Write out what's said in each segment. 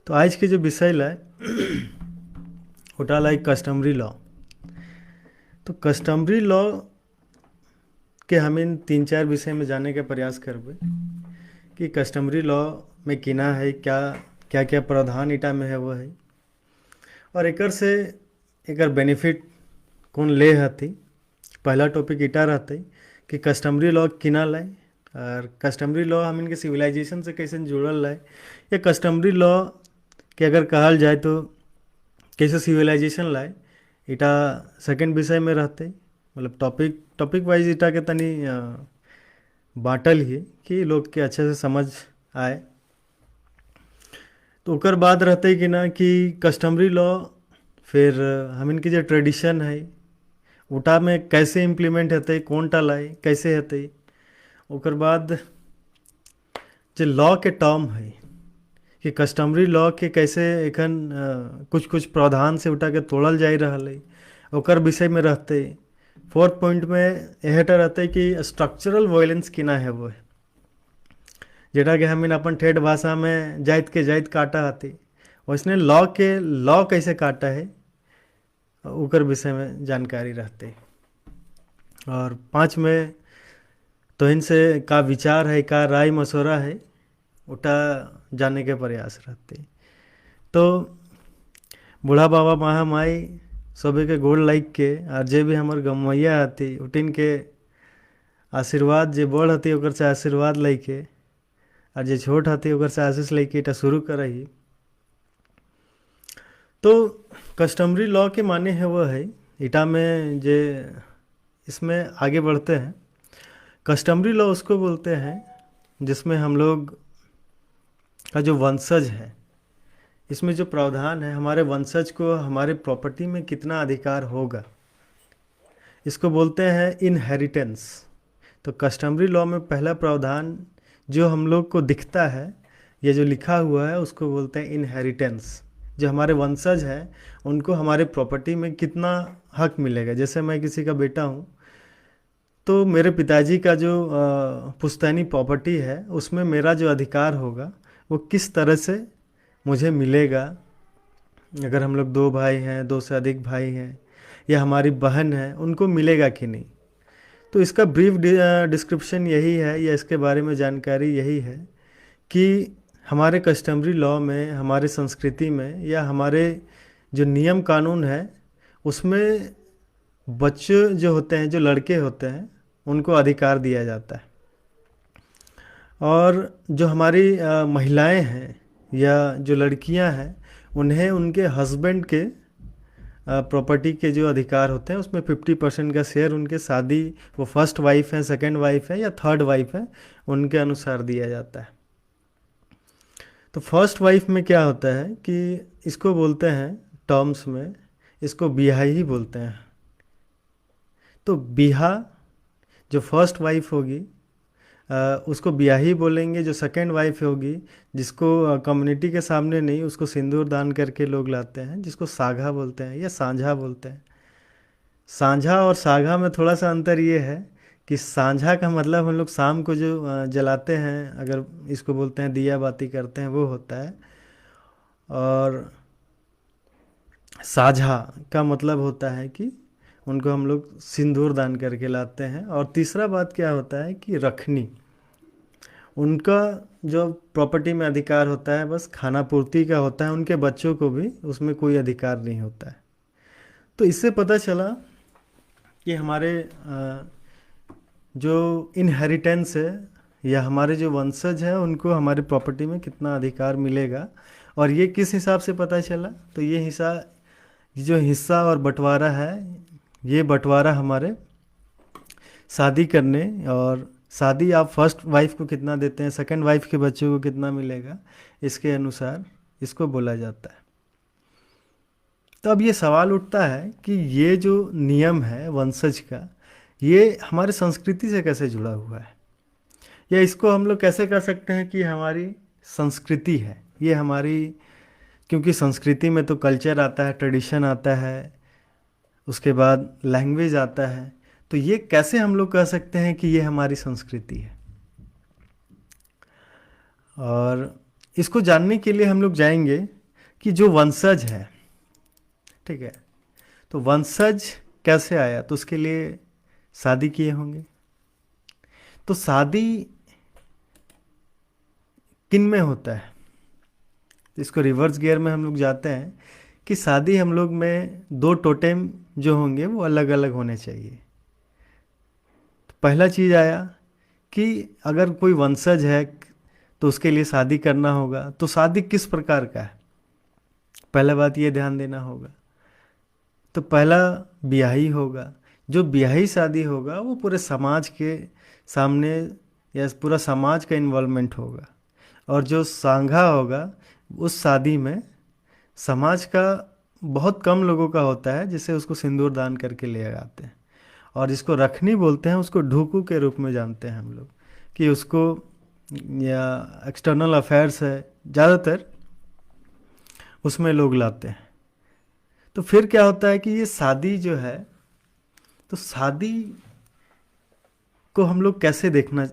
तो आज के जो विषय लाए उठा लाए कस्टमरी लॉ। तो कस्टमरी लॉ के हम इन 3-4 विषय में जाने का प्रयास करबे कि कस्टमरी लॉ में किना है, क्या क्या क्या प्रावधान इटा में है वो है, और एकर से एकर बेनिफिट कौन ले हती। पहला टॉपिक इटा रहते कि कस्टमरी लॉ किना लाए और कस्टमरी लॉ हम इनके सिविलाइजेशन से कैसे जुड़ल लाए, या कस्टमरी लॉ के अगर कहल जाए तो कैसे सिविलाइजेशन लाए, इटा सेकंड विषय में रहते। मतलब टॉपिक टॉपिक वाइज इटा के तनी बांटल ही कि लोग के अच्छे से समझ आए। तो ओकर बाद रहते कि ना कि कस्टमरी लॉ फिर हम इनकी जो ट्रेडिशन है उटा में कैसे इम्प्लीमेंट होते, कौन टा लाए, कैसे होते। ओकर बाद जो लॉ के टर्म है कि कस्टमरी लॉ के कैसे एखन कुछ कुछ प्रावधान से उठा के तोड़ल जा रहा है, ओकर विषय में रहते। फोर्थ पॉइंट में यह रहते कि स्ट्रक्चरल वायलेंस किना है वो है, जेटा कि हम अपन ठेठ भाषा में जाइत के जाइत काटा आती, वैसने लॉ कैसे काटा है ओकर विषय में जानकारी रहते। और 5 में तो इनसे का विचार है, का राय मशवरा है, उटा जानने के प्रयास रहते। तो बूढ़ा बाबा महा माई सभी के गोड़ लाइक के और जे भी हमार गमैया हती उटिन के आशीर्वाद, जे बड़ हती ओकर से आशीर्वाद लैके और जे छोट हती ओकर से आशीष लैके इटा शुरू करही। तो कस्टमरी लॉ के माने है वो है इटा में जे इसमें आगे बढ़ते हैं। कस्टमरी लॉ उसको बोलते हैं जिसमें हम लोग का जो वंशज है, इसमें जो प्रावधान है हमारे वंशज को हमारे प्रॉपर्टी में कितना अधिकार होगा, इसको बोलते हैं इनहेरिटेंस। तो कस्टमरी लॉ में पहला प्रावधान जो हम लोग को दिखता है, ये जो लिखा हुआ है उसको बोलते हैं इनहेरिटेंस। जो हमारे वंशज हैं उनको हमारे प्रॉपर्टी में कितना हक मिलेगा। जैसे मैं किसी का बेटा हूँ तो मेरे पिताजी का जो पुश्तैनी प्रॉपर्टी है उसमें मेरा जो अधिकार होगा वो किस तरह से मुझे मिलेगा। अगर हम लोग 2 भाई हैं, 2 से अधिक भाई हैं, या हमारी बहन है, उनको मिलेगा कि नहीं। तो इसका ब्रीफ डिस्क्रिप्शन यही है, या इसके बारे में जानकारी यही है कि हमारे कस्टमरी लॉ में, हमारे संस्कृति में, या हमारे जो नियम कानून है उसमें बच्चे जो होते हैं, जो लड़के होते हैं, उनको अधिकार दिया जाता है। और जो हमारी महिलाएं हैं या जो लड़कियां हैं उन्हें उनके हस्बैंड के प्रॉपर्टी के जो अधिकार होते हैं उसमें 50% का शेयर उनके शादी, वो फर्स्ट वाइफ है, सेकंड वाइफ है या थर्ड वाइफ है, उनके अनुसार दिया जाता है। तो फर्स्ट वाइफ में क्या होता है कि इसको बोलते हैं टर्म्स में, इसको बिहा ही बोलते हैं। तो बिहा जो फर्स्ट वाइफ होगी उसको ब्याही बोलेंगे। जो सेकंड वाइफ होगी जिसको कम्युनिटी के सामने नहीं, उसको सिंदूर दान करके लोग लाते हैं, जिसको साझा बोलते हैं या सांझा बोलते हैं। सांझा और साझा में थोड़ा सा अंतर ये है कि सांझा का मतलब हम लोग शाम को जो जलाते हैं, अगर इसको बोलते हैं दिया बाती करते हैं, वो होता है। और साझा का मतलब होता है कि उनको हम लोग सिंदूर दान करके लाते हैं। और तीसरा बात क्या होता है कि रखनी, उनका जो प्रॉपर्टी में अधिकार होता है बस खाना पूर्ति का होता है, उनके बच्चों को भी उसमें कोई अधिकार नहीं होता है। तो इससे पता चला कि हमारे जो इनहेरिटेंस है या हमारे जो वंशज हैं उनको हमारे प्रॉपर्टी में कितना अधिकार मिलेगा। और ये किस हिसाब से पता चला, तो ये जो हिस्सा और बंटवारा है, ये बंटवारा हमारे शादी करने, और शादी आप फर्स्ट वाइफ को कितना देते हैं, सेकंड वाइफ के बच्चों को कितना मिलेगा, इसके अनुसार इसको बोला जाता है। तो अब ये सवाल उठता है कि ये जो नियम है वंशज का, ये हमारे संस्कृति से कैसे जुड़ा हुआ है, या इसको हम लोग कैसे कर सकते हैं कि हमारी संस्कृति है ये हमारी, क्योंकि संस्कृति में तो कल्चर आता है, ट्रेडिशन आता है, उसके बाद लैंग्वेज आता है। तो ये कैसे हम लोग कह सकते हैं कि ये हमारी संस्कृति है। और इसको जानने के लिए हम लोग जाएंगे कि जो वंशज है, ठीक है, तो वंशज कैसे आया, तो उसके लिए शादी किए होंगे। तो शादी किन में होता है, तो इसको रिवर्स गियर में हम लोग जाते हैं कि शादी हम लोग में दो टोटेम जो होंगे वो अलग अलग होने चाहिए। तो पहला चीज आया कि अगर कोई वंशज है तो उसके लिए शादी करना होगा, तो शादी किस प्रकार का है, पहला बात ये ध्यान देना होगा। तो पहला ब्याही होगा। जो ब्याही शादी होगा वो पूरे समाज के सामने या पूरा समाज का इन्वॉल्वमेंट होगा। और जो सांघा होगा उस शादी में समाज का बहुत कम लोगों का होता है, जिसे उसको सिंदूर दान करके ले आते हैं। और जिसको रखनी बोलते हैं उसको ढुकू के रूप में जानते हैं हम लोग, कि उसको, या एक्सटर्नल अफेयर्स है ज़्यादातर, उसमें लोग लाते हैं। तो फिर क्या होता है कि ये शादी जो है, तो शादी को हम लोग कैसे देखना,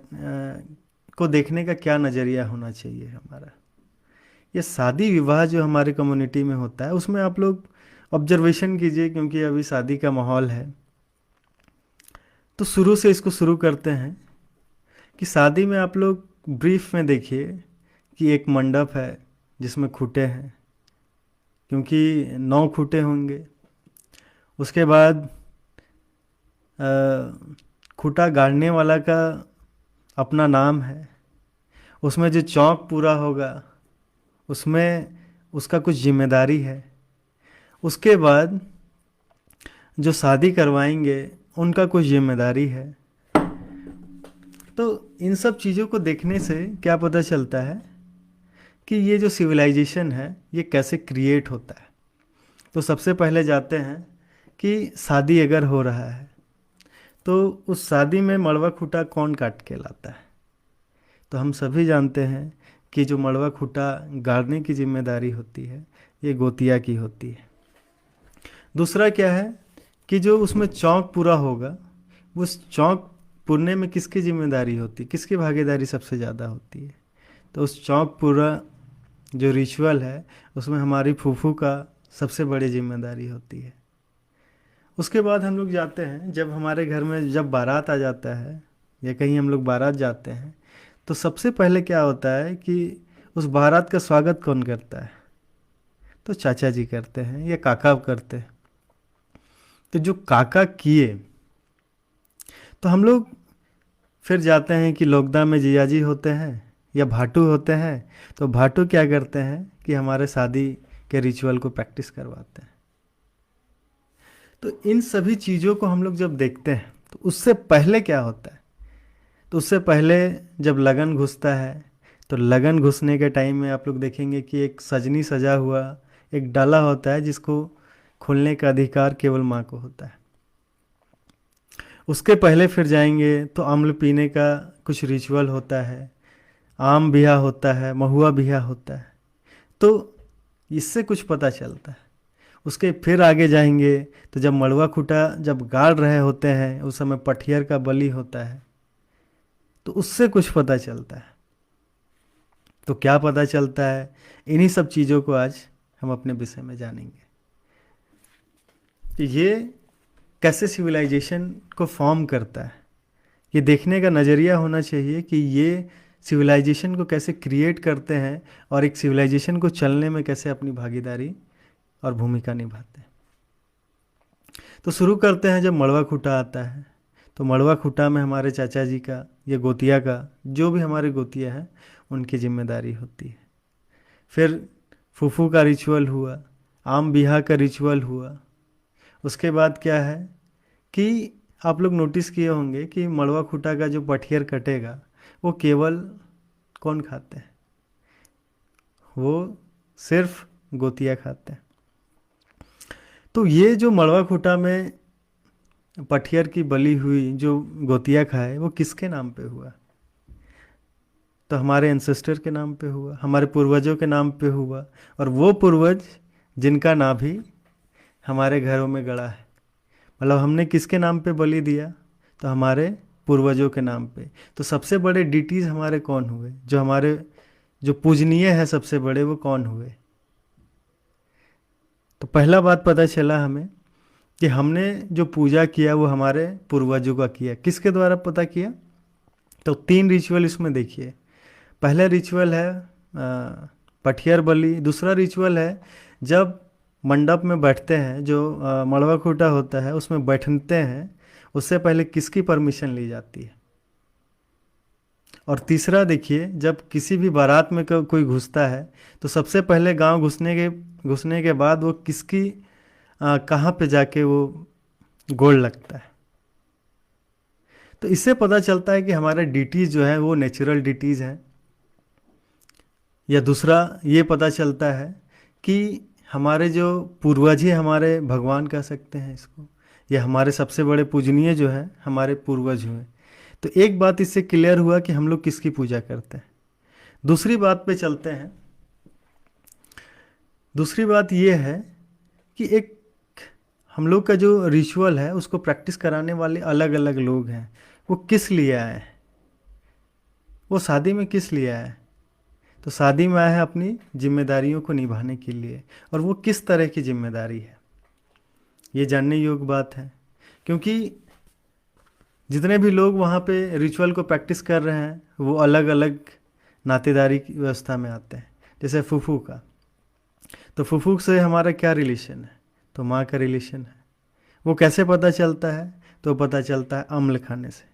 को देखने का क्या नज़रिया होना चाहिए हमारा। ये शादी विवाह जो हमारे कम्युनिटी में होता है उसमें आप लोग ऑब्जर्वेशन कीजिए, क्योंकि अभी शादी का माहौल है। तो शुरू से इसको शुरू करते हैं कि शादी में आप लोग ब्रीफ में देखिए कि एक मंडप है जिसमें खूंटे हैं, क्योंकि 9 खूंटे होंगे। उसके बाद खूंटा गाड़ने वाला का अपना नाम है। उसमें जो चौक पूरा होगा उसमें उसका कुछ जिम्मेदारी है। उसके बाद जो शादी करवाएंगे उनका कुछ जिम्मेदारी है। तो इन सब चीज़ों को देखने से क्या पता चलता है कि ये जो सिविलाइजेशन है ये कैसे क्रिएट होता है। तो सबसे पहले जाते हैं कि शादी अगर हो रहा है तो उस शादी में मड़वा खूंटा कौन काट के लाता है। तो हम सभी जानते हैं कि जो मड़वा खूंटा गाड़ने की जिम्मेदारी होती है ये गोतिया की होती है। दूसरा क्या है कि जो उसमें चौक पूरा होगा, उस चौक पुरने में किसकी जिम्मेदारी होती है, किसकी भागीदारी सबसे ज़्यादा होती है। तो उस चौक पूरा जो रिचुअल है उसमें हमारी फूफू का सबसे बड़ी जिम्मेदारी होती है। उसके बाद हम लोग जाते हैं, जब हमारे घर में जब बारात आ जाता है या कहीं हम लोग बारात जाते हैं, तो सबसे पहले क्या होता है कि उस बारात का स्वागत कौन करता है, तो चाचा जी करते हैं या काका करते हैं। तो जो काका किए, तो हम लोग फिर जाते हैं कि लोकदा में जिया जी होते हैं या भाटू होते हैं। तो भाटू क्या करते हैं कि हमारे शादी के रिचुअल को प्रैक्टिस करवाते हैं। तो इन सभी चीज़ों को हम लोग जब देखते हैं तो उससे पहले क्या होता है, तो उससे पहले जब लगन घुसता है, तो लगन घुसने के टाइम में आप लोग देखेंगे कि एक सजनी सजा हुआ एक डाला होता है जिसको खोलने का अधिकार केवल माँ को होता है। उसके पहले फिर जाएंगे तो अम्ल पीने का कुछ रिचुअल होता है, आम बिहा होता है, महुआ बिहा होता है। तो इससे कुछ पता चलता है। उसके फिर आगे जाएंगे तो जब मड़वा खूंटा जब गाड़ रहे होते हैं उस समय पठियर का बलि होता है, तो उससे कुछ पता चलता है। तो क्या पता चलता है, इन्हीं सब चीज़ों को आज हम अपने विषय में जानेंगे। तो ये कैसे सिविलाइजेशन को फॉर्म करता है, ये देखने का नज़रिया होना चाहिए कि ये सिविलाइजेशन को कैसे क्रिएट करते हैं और एक सिविलाइजेशन को चलने में कैसे अपनी भागीदारी और भूमिका निभाते हैं। तो शुरू करते हैं जब मड़वा खूंटा आता है। तो मड़वा खूंटा में हमारे चाचा जी का या गोतिया का, जो भी हमारे गोतिया हैं उनकी जिम्मेदारी होती है। फिर फूफू का रिचुअल हुआ, आम बिहा का रिचुअल हुआ। उसके बाद क्या है कि आप लोग नोटिस किए होंगे कि मड़वा खूंटा का जो पठियर कटेगा वो केवल कौन खाते हैं, वो सिर्फ गोतिया खाते हैं। तो ये जो मड़वा खूंटा में पठियर की बलि हुई जो गोतिया खाए वो किसके नाम पे हुआ, तो हमारे एंसेस्टर के नाम पे हुआ, हमारे पूर्वजों के नाम पे हुआ। और वो पूर्वज जिनका नाम भी हमारे घरों में गड़ा है, मतलब हमने किसके नाम पे बलि दिया, तो हमारे पूर्वजों के नाम पे। तो सबसे बड़े डिटीज हमारे कौन हुए, जो हमारे जो पूजनीय है सबसे बड़े, वो कौन हुए, तो पहला बात पता चला हमें कि हमने जो पूजा किया वो हमारे पूर्वजों का किया। किसके द्वारा पता किया? तो 3 रिचुअल इसमें देखिए। पहला रिचुअल है पठियर बलि। दूसरा रिचुअल है जब मंडप में बैठते हैं, जो मड़वा खूंटा होता है उसमें बैठते हैं, उससे पहले किसकी परमिशन ली जाती है? और तीसरा देखिए, जब किसी भी बारात में कोई घुसता है तो सबसे पहले गांव घुसने के बाद वो किसकी कहाँ पे जाके वो गोड़ लगता है? तो इससे पता चलता है कि हमारे डिटीज जो है वो नेचुरल डिटीज हैं। या दूसरा ये पता चलता है कि हमारे जो पूर्वज ही हमारे भगवान कह सकते हैं इसको, या हमारे सबसे बड़े पूजनीय जो है हमारे पूर्वज हुए। तो एक बात इससे क्लियर हुआ कि हम लोग किसकी पूजा करते हैं। दूसरी बात पे चलते हैं। दूसरी बात ये है कि एक हम लोग का जो रिचुअल है उसको प्रैक्टिस कराने वाले अलग अलग लोग हैं। वो किस लिए आए हैं? वो शादी में किस लिए आए हैं? तो शादी में आए हैं अपनी जिम्मेदारियों को निभाने के लिए। और वो किस तरह की जिम्मेदारी है, ये जानने योग्य बात है। क्योंकि जितने भी लोग वहाँ पे रिचुअल को प्रैक्टिस कर रहे हैं वो अलग अलग नातेदारी की व्यवस्था में आते हैं। जैसे फूफू का, तो फूफू से हमारा क्या रिलेशन है? तो माँ का रिलेशन है। वो कैसे पता चलता है? तो पता चलता है अम्ल खाने से।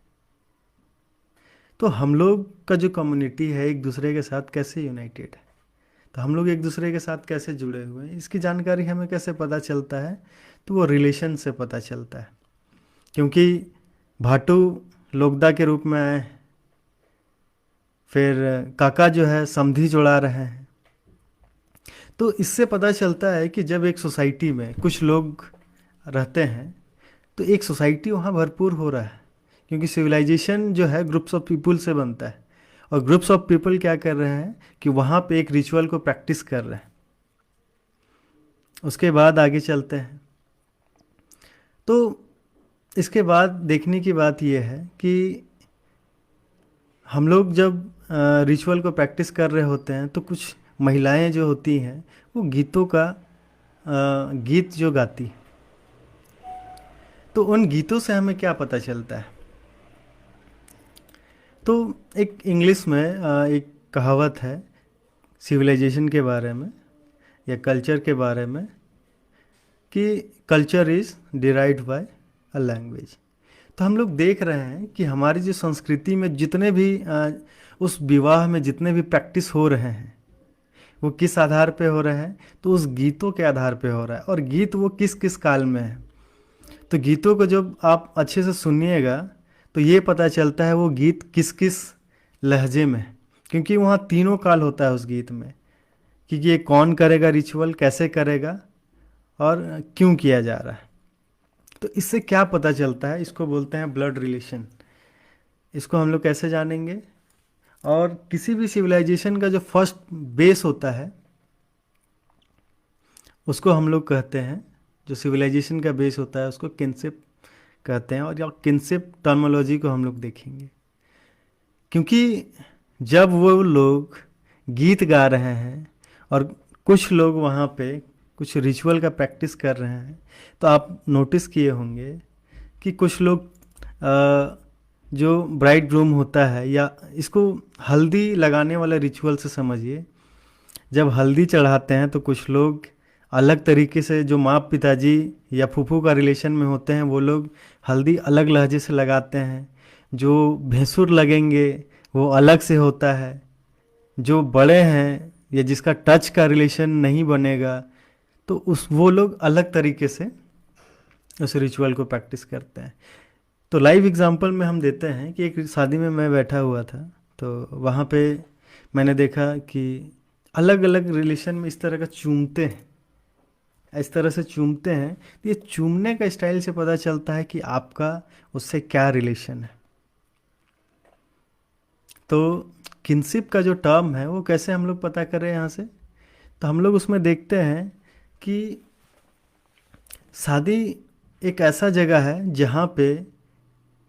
तो हम लोग का जो कम्युनिटी है एक दूसरे के साथ कैसे यूनाइटेड है, तो हम लोग एक दूसरे के साथ कैसे जुड़े हुए हैं, इसकी जानकारी हमें कैसे पता चलता है? तो वो रिलेशन से पता चलता है। क्योंकि भाटू लोकदा के रूप में आए, फिर काका जो है समधी जोड़ा रहे हैं। तो इससे पता चलता है कि जब एक सोसाइटी में कुछ लोग रहते हैं तो एक सोसाइटी वहाँ भरपूर हो रहा है। क्योंकि सिविलाइजेशन जो है ग्रुप्स ऑफ पीपल से बनता है, और ग्रुप्स ऑफ पीपल क्या कर रहे हैं कि वहाँ पे एक रिचुअल को प्रैक्टिस कर रहे हैं। उसके बाद आगे चलते हैं। तो इसके बाद देखने की बात यह है कि हम लोग जब रिचुअल को प्रैक्टिस कर रहे होते हैं तो कुछ महिलाएं जो होती हैं वो गीतों का गीत जो गाती हैं। तो उन गीतों से हमें क्या पता चलता है? तो एक इंग्लिश में एक कहावत है सिविलाइजेशन के बारे में या कल्चर के बारे में कि culture is derived bye a language. तो हम लोग देख रहे हैं कि हमारी जो संस्कृति में जितने भी उस विवाह में जितने भी प्रैक्टिस हो रहे हैं वो किस आधार पे हो रहे हैं? तो उस गीतों के आधार पे हो रहा है। और गीत वो किस किस काल में है? तो गीतों को जब आप अच्छे से सुनिएगा तो ये पता चलता है वो गीत किस किस लहजे में है। क्योंकि वहाँ तीनों काल होता है उस गीत में, कि ये कौन करेगा रिचुअल, कैसे करेगा और क्यों किया जा रहा है। तो इससे क्या पता चलता है? इसको बोलते हैं ब्लड रिलेशन। इसको हम लोग कैसे जानेंगे? और किसी भी सिविलाइजेशन का जो फर्स्ट बेस होता है उसको हम लोग कहते हैं, जो सिविलाइजेशन का बेस होता है उसको किनशिप कहते हैं। और या किनशिप टर्मिनोलॉजी को हम लोग देखेंगे। क्योंकि जब वो लोग गीत गा रहे हैं और कुछ लोग वहाँ पे कुछ रिचुअल का प्रैक्टिस कर रहे हैं, तो आप नोटिस किए होंगे कि कुछ लोग जो ब्राइड ग्रूम होता है, या इसको हल्दी लगाने वाला रिचुअल से समझिए। जब हल्दी चढ़ाते हैं तो कुछ लोग अलग तरीके से, जो माँ पिताजी या फूफू का रिलेशन में होते हैं वो लोग हल्दी अलग लहजे से लगाते हैं। जो भैंसुर लगेंगे वो अलग से होता है। जो बड़े हैं या जिसका टच का रिलेशन नहीं बनेगा तो उस वो लोग अलग तरीके से उस रिचुअल को प्रैक्टिस करते हैं। तो लाइव एग्जांपल में हम देते हैं कि एक शादी में मैं बैठा हुआ था, तो वहाँ पे मैंने देखा कि अलग अलग रिलेशन में इस तरह का चूमते हैं, इस तरह से चूमते हैं। तो ये चूमने का स्टाइल से पता चलता है कि आपका उससे क्या रिलेशन है। तो किनशिप का जो टर्म है वो कैसे हम लोग पता करें यहाँ से? तो हम लोग उसमें देखते हैं कि शादी एक ऐसा जगह है जहाँ पे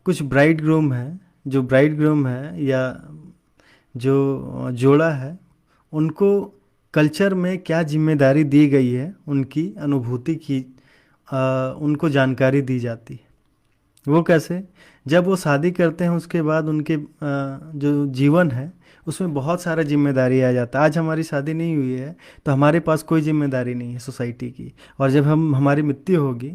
कुछ ब्राइड ग्रूम है, जो ब्राइड ग्रूम है या जो जोड़ा है उनको कल्चर में क्या जिम्मेदारी दी गई है, उनकी अनुभूति की उनको जानकारी दी जाती है। वो कैसे? जब वो शादी करते हैं उसके बाद उनके जो जीवन है उसमें बहुत सारा जिम्मेदारी आ जाता है। आज हमारी शादी नहीं हुई है तो हमारे पास कोई जिम्मेदारी नहीं है सोसाइटी की, और जब हमारी मृत्यु होगी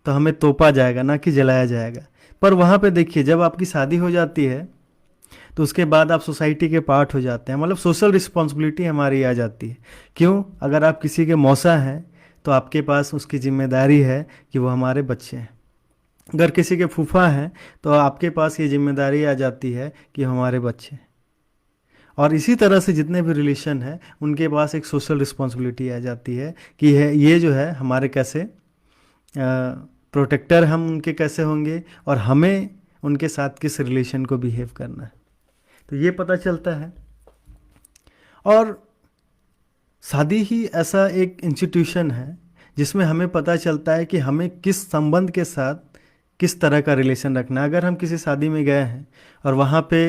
तो हमें तोपा जाएगा, ना कि जलाया जाएगा। पर वहाँ पे देखिए, जब आपकी शादी हो जाती है तो उसके बाद आप सोसाइटी के पार्ट हो जाते हैं, मतलब सोशल रिस्पॉन्सिबिलिटी हमारी आ जाती है। क्यों? अगर आप किसी के मौसा हैं तो आपके पास उसकी जिम्मेदारी है कि वो हमारे बच्चे हैं। अगर किसी के फूफा हैं तो आपके पास ये जिम्मेदारी आ जाती है कि हमारे बच्चे हैं। और इसी तरह से जितने भी रिलेशन हैं उनके पास एक सोशल रिस्पॉन्सिबिलिटी आ जाती है कि ये जो है हमारे कैसे प्रोटेक्टर, हम उनके कैसे होंगे और हमें उनके साथ किस रिलेशन को बिहेव करना है। तो ये पता चलता है। और शादी ही ऐसा एक इंस्टीट्यूशन है जिसमें हमें पता चलता है कि हमें किस संबंध के साथ किस तरह का रिलेशन रखना है। अगर हम किसी शादी में गए हैं और वहाँ पे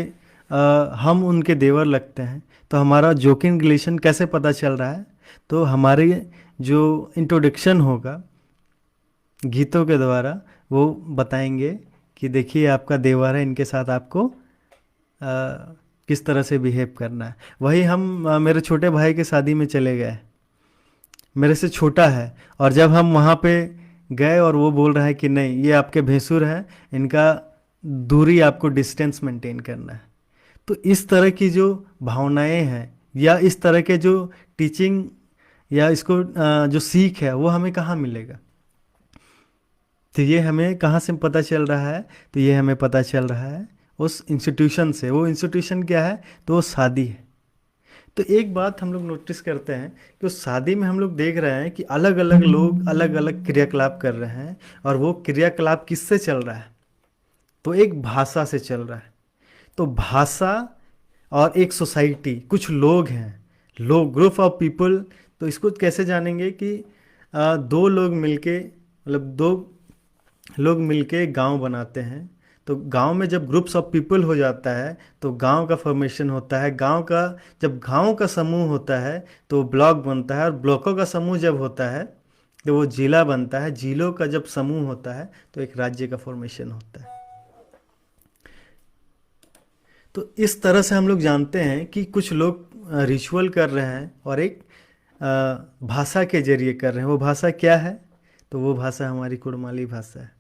हम उनके देवर लगते हैं तो हमारा जोकिंग रिलेशन कैसे पता चल रहा है? तो हमारे जो इंट्रोडक्शन होगा गीतों के द्वारा वो बताएंगे कि देखिए आपका देवर है, इनके साथ आपको किस तरह से बिहेव करना है। वही हम मेरे छोटे भाई के शादी में चले गए, मेरे से छोटा है, और जब हम वहाँ पे गए और वो बोल रहा है कि नहीं ये आपके भैंसुर हैं, इनका दूरी, आपको डिस्टेंस मेंटेन करना है। तो इस तरह की जो भावनाएं हैं या इस तरह के जो टीचिंग या इसको जो सीख है वो हमें कहाँ मिलेगा? तो ये हमें कहाँ से पता चल रहा है? तो ये हमें पता चल रहा है उस इंस्टीट्यूशन से। वो इंस्टीट्यूशन क्या है? तो वो शादी है। तो एक बात हम लोग नोटिस करते हैं कि उस शादी में हम लोग देख रहे हैं कि अलग अलग लोग अलग अलग क्रियाकलाप कर रहे हैं, और वो क्रियाकलाप किससे चल रहा है? तो एक भाषा से चल रहा है। तो भाषा और एक सोसाइटी, कुछ लोग हैं, लोग, ग्रुप ऑफ पीपल। तो इसको कैसे जानेंगे कि दो लोग मिलके, मतलब दो लोग मिलके गांव बनाते हैं। तो गांव में जब ग्रुप्स ऑफ पीपल हो जाता है तो गांव का फॉर्मेशन होता है। जब गांव का समूह होता है तो ब्लॉक बनता है, और ब्लॉकों का समूह जब होता है तो वो जिला बनता है। जिलों का जब समूह होता है तो एक राज्य का फॉर्मेशन होता है। तो इस तरह से हम लोग जानते हैं कि कुछ लोग रिचुअल कर रहे हैं और एक भाषा के जरिए कर रहे हैं। वो भाषा क्या है? तो वो भाषा हमारी कुड़माली भाषा है।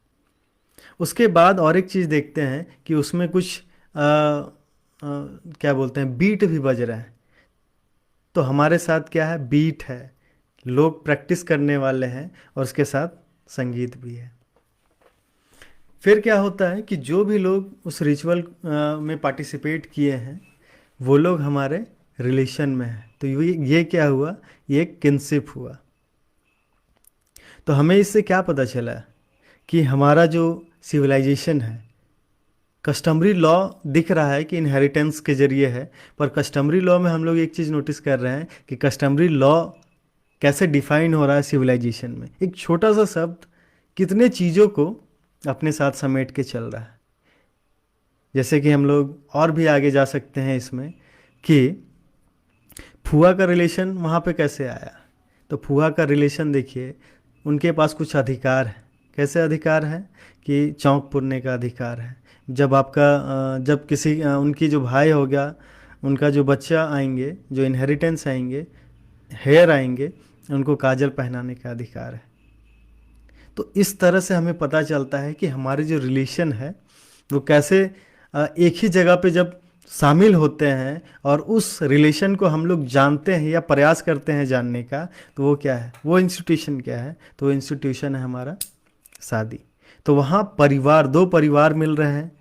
उसके बाद और एक चीज़ देखते हैं कि उसमें कुछ क्या बोलते हैं, बीट भी बज रहा है। तो हमारे साथ क्या है? बीट है, लोग प्रैक्टिस करने वाले हैं, और उसके साथ संगीत भी है। फिर क्या होता है कि जो भी लोग उस रिचुअल में पार्टिसिपेट किए हैं वो लोग हमारे रिलेशन में हैं। तो ये क्या हुआ? ये किनशिप हुआ। तो हमें इससे क्या पता चला कि हमारा जो सिविलाइजेशन है, कस्टमरी लॉ दिख रहा है कि इनहेरिटेंस के जरिए है, पर कस्टमरी लॉ में हम लोग एक चीज़ नोटिस कर रहे हैं कि कस्टमरी लॉ कैसे डिफाइन हो रहा है सिविलाइजेशन में। एक छोटा सा शब्द कितने चीज़ों को अपने साथ समेट के चल रहा है। जैसे कि हम लोग और भी आगे जा सकते हैं इसमें कि फुआ का रिलेशन वहाँ पे कैसे आया। तो फुआ का रिलेशन देखिए, उनके पास कुछ अधिकार है। कैसे अधिकार है? कि चौंक पुरने का अधिकार है। जब किसी उनकी जो भाई हो गया, उनका जो बच्चा आएंगे, जो इनहेरिटेंस आएंगे, हेयर आएंगे, उनको काजल पहनाने का अधिकार है। तो इस तरह से हमें पता चलता है कि हमारे जो रिलेशन है वो कैसे एक ही जगह पे जब शामिल होते हैं और उस रिलेशन को हम लोग जानते हैं या प्रयास करते हैं जानने का, तो वो क्या है? वो इंस्टीट्यूशन क्या है? तो वो इंस्टीट्यूशन है हमारा शादी। तो वहाँ परिवार, दो परिवार मिल रहे हैं,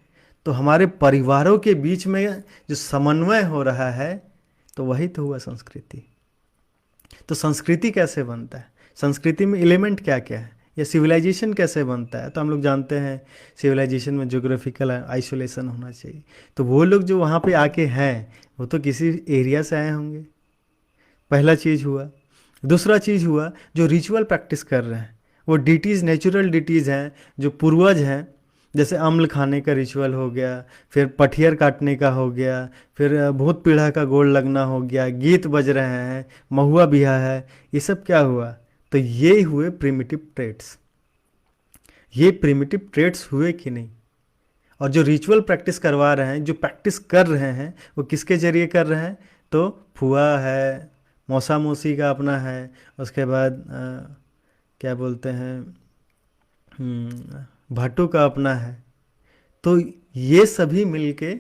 तो हमारे परिवारों के बीच में जो समन्वय हो रहा है, तो वही तो हुआ संस्कृति। तो संस्कृति कैसे बनता है? संस्कृति में एलिमेंट क्या क्या है? या सिविलाइजेशन कैसे बनता है? तो हम लोग जानते हैं सिविलाइजेशन में ज्योग्राफिकल आइसोलेशन होना चाहिए। तो वो लोग जो वहाँ पे आके हैं वो तो किसी एरिया से आए होंगे, पहला चीज़ हुआ। दूसरा चीज़ हुआ, जो रिचुअल प्रैक्टिस कर रहे हैं वो डिटीज़, नेचुरल डिटीज़ हैं, जो पूर्वज हैं, जैसे अम्ल खाने का रिचुअल हो गया, फिर पठियर काटने का हो गया, फिर भूत पीढ़ा का गोड़ लगना हो गया, गीत बज रहे हैं, महुआ बिहा है, ये सब क्या हुआ? तो ये हुए प्रिमिटिव ट्रेड्स। ये प्रिमिटिव ट्रेड्स हुए कि नहीं? और जो रिचुअल प्रैक्टिस करवा रहे हैं, जो प्रैक्टिस कर रहे हैं, वो किसके जरिए कर रहे हैं? तो फुआ है, मौसा मौसी का अपना है, उसके बाद क्या बोलते हैं, भाटू का अपना है। तो ये सभी मिलके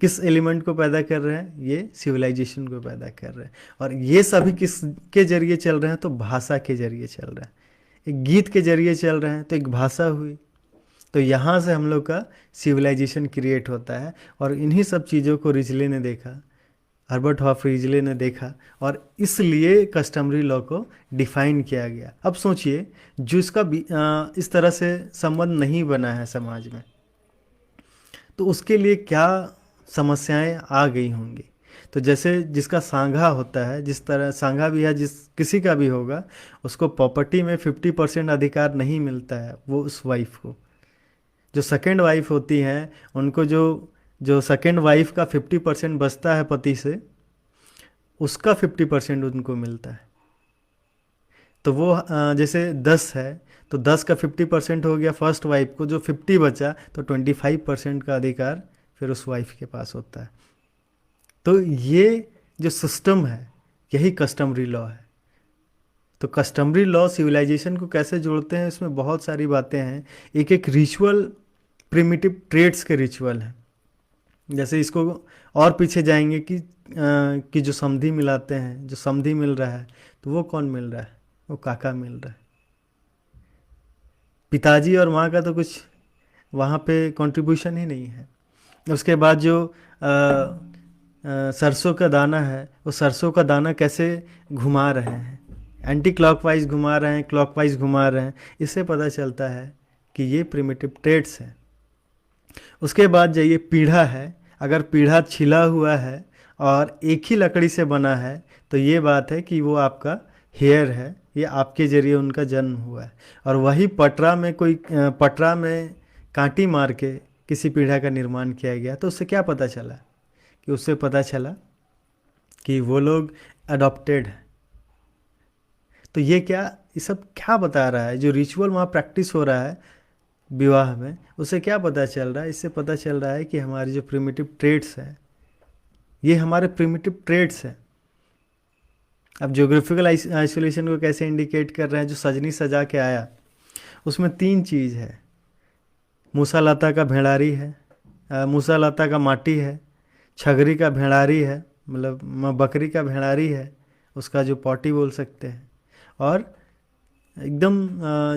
किस एलिमेंट को पैदा कर रहे हैं? ये सिविलाइजेशन को पैदा कर रहे हैं। और ये सभी किस के जरिए चल रहे हैं? तो भाषा के जरिए चल रहे हैं। एक गीत के जरिए चल रहे हैं तो एक भाषा हुई। तो यहाँ से हम लोग का सिविलाइजेशन क्रिएट होता है। और इन्हीं सब चीज़ों को रिजले ने देखा, हर्बर्ट हॉफ रिजले ने देखा, और इसलिए कस्टमरी लॉ को डिफाइन किया गया। अब सोचिए, जो इसका इस तरह से संबंध नहीं बना है समाज में, तो उसके लिए क्या समस्याएं आ गई होंगी। तो जैसे जिसका सांगा होता है, जिस तरह सांगा भी है, जिस किसी का भी होगा, उसको प्रॉपर्टी में 50% अधिकार नहीं मिलता है, वो उस वाइफ को। जो सेकेंड वाइफ होती हैं, उनको जो जो सेकेंड वाइफ का 50% बचता है पति से, उसका 50% उनको मिलता है। तो वो जैसे 10 है, तो 10 का 50% हो गया फर्स्ट वाइफ को, जो 50 बचा तो 25% का अधिकार फिर उस वाइफ के पास होता है। तो ये जो सिस्टम है, यही कस्टमरी लॉ है। तो कस्टमरी लॉ सिविलाइजेशन को कैसे जोड़ते हैं, इसमें बहुत सारी बातें हैं। एक एक रिचुअल प्रिमिटिव ट्रेड्स के रिचुअल हैं। जैसे इसको और पीछे जाएंगे कि जो समधी मिलाते हैं, जो समधी मिल रहा है, तो वो कौन मिल रहा है? वो काका मिल रहा है। पिताजी और माँ का तो कुछ वहाँ पे कंट्रीब्यूशन ही नहीं है। उसके बाद जो सरसों का दाना है, वो सरसों का दाना कैसे घुमा रहे हैं, एंटी क्लॉकवाइज घुमा रहे हैं, क्लॉकवाइज घुमा रहे हैं, इससे पता चलता है कि ये प्रिमिटिव ट्रेड्स हैं। उसके बाद जाइए, पीढ़ा है। अगर पीढ़ा छिला हुआ है और एक ही लकड़ी से बना है, तो ये बात है कि वो आपका हेयर है, ये आपके जरिए उनका जन्म हुआ है। और वही पटरा में पटरा में कांटी मार के किसी पीढ़ा का निर्माण किया गया, तो उससे क्या पता चला? कि उससे पता चला कि वो लोग अडॉप्टेड हैं। तो ये सब क्या बता रहा है? जो रिचुअल वहाँ प्रैक्टिस हो रहा है विवाह में, उससे क्या पता चल रहा है? इससे पता चल रहा है कि हमारे जो प्रिमिटिव ट्रेड्स हैं, ये हमारे प्रिमिटिव ट्रेड्स हैं। अब ज्योग्राफिकल आइसोलेशन को कैसे इंडिकेट कर रहे हैं? जो सजनी सजा के आया, उसमें 3 चीज़ है। मूसा लता का भेड़ारी है, मूसा लता का माटी है, छगरी का भेड़ारी है, मतलब बकरी का भेड़ारी है, उसका जो पॉटी बोल सकते हैं, और एकदम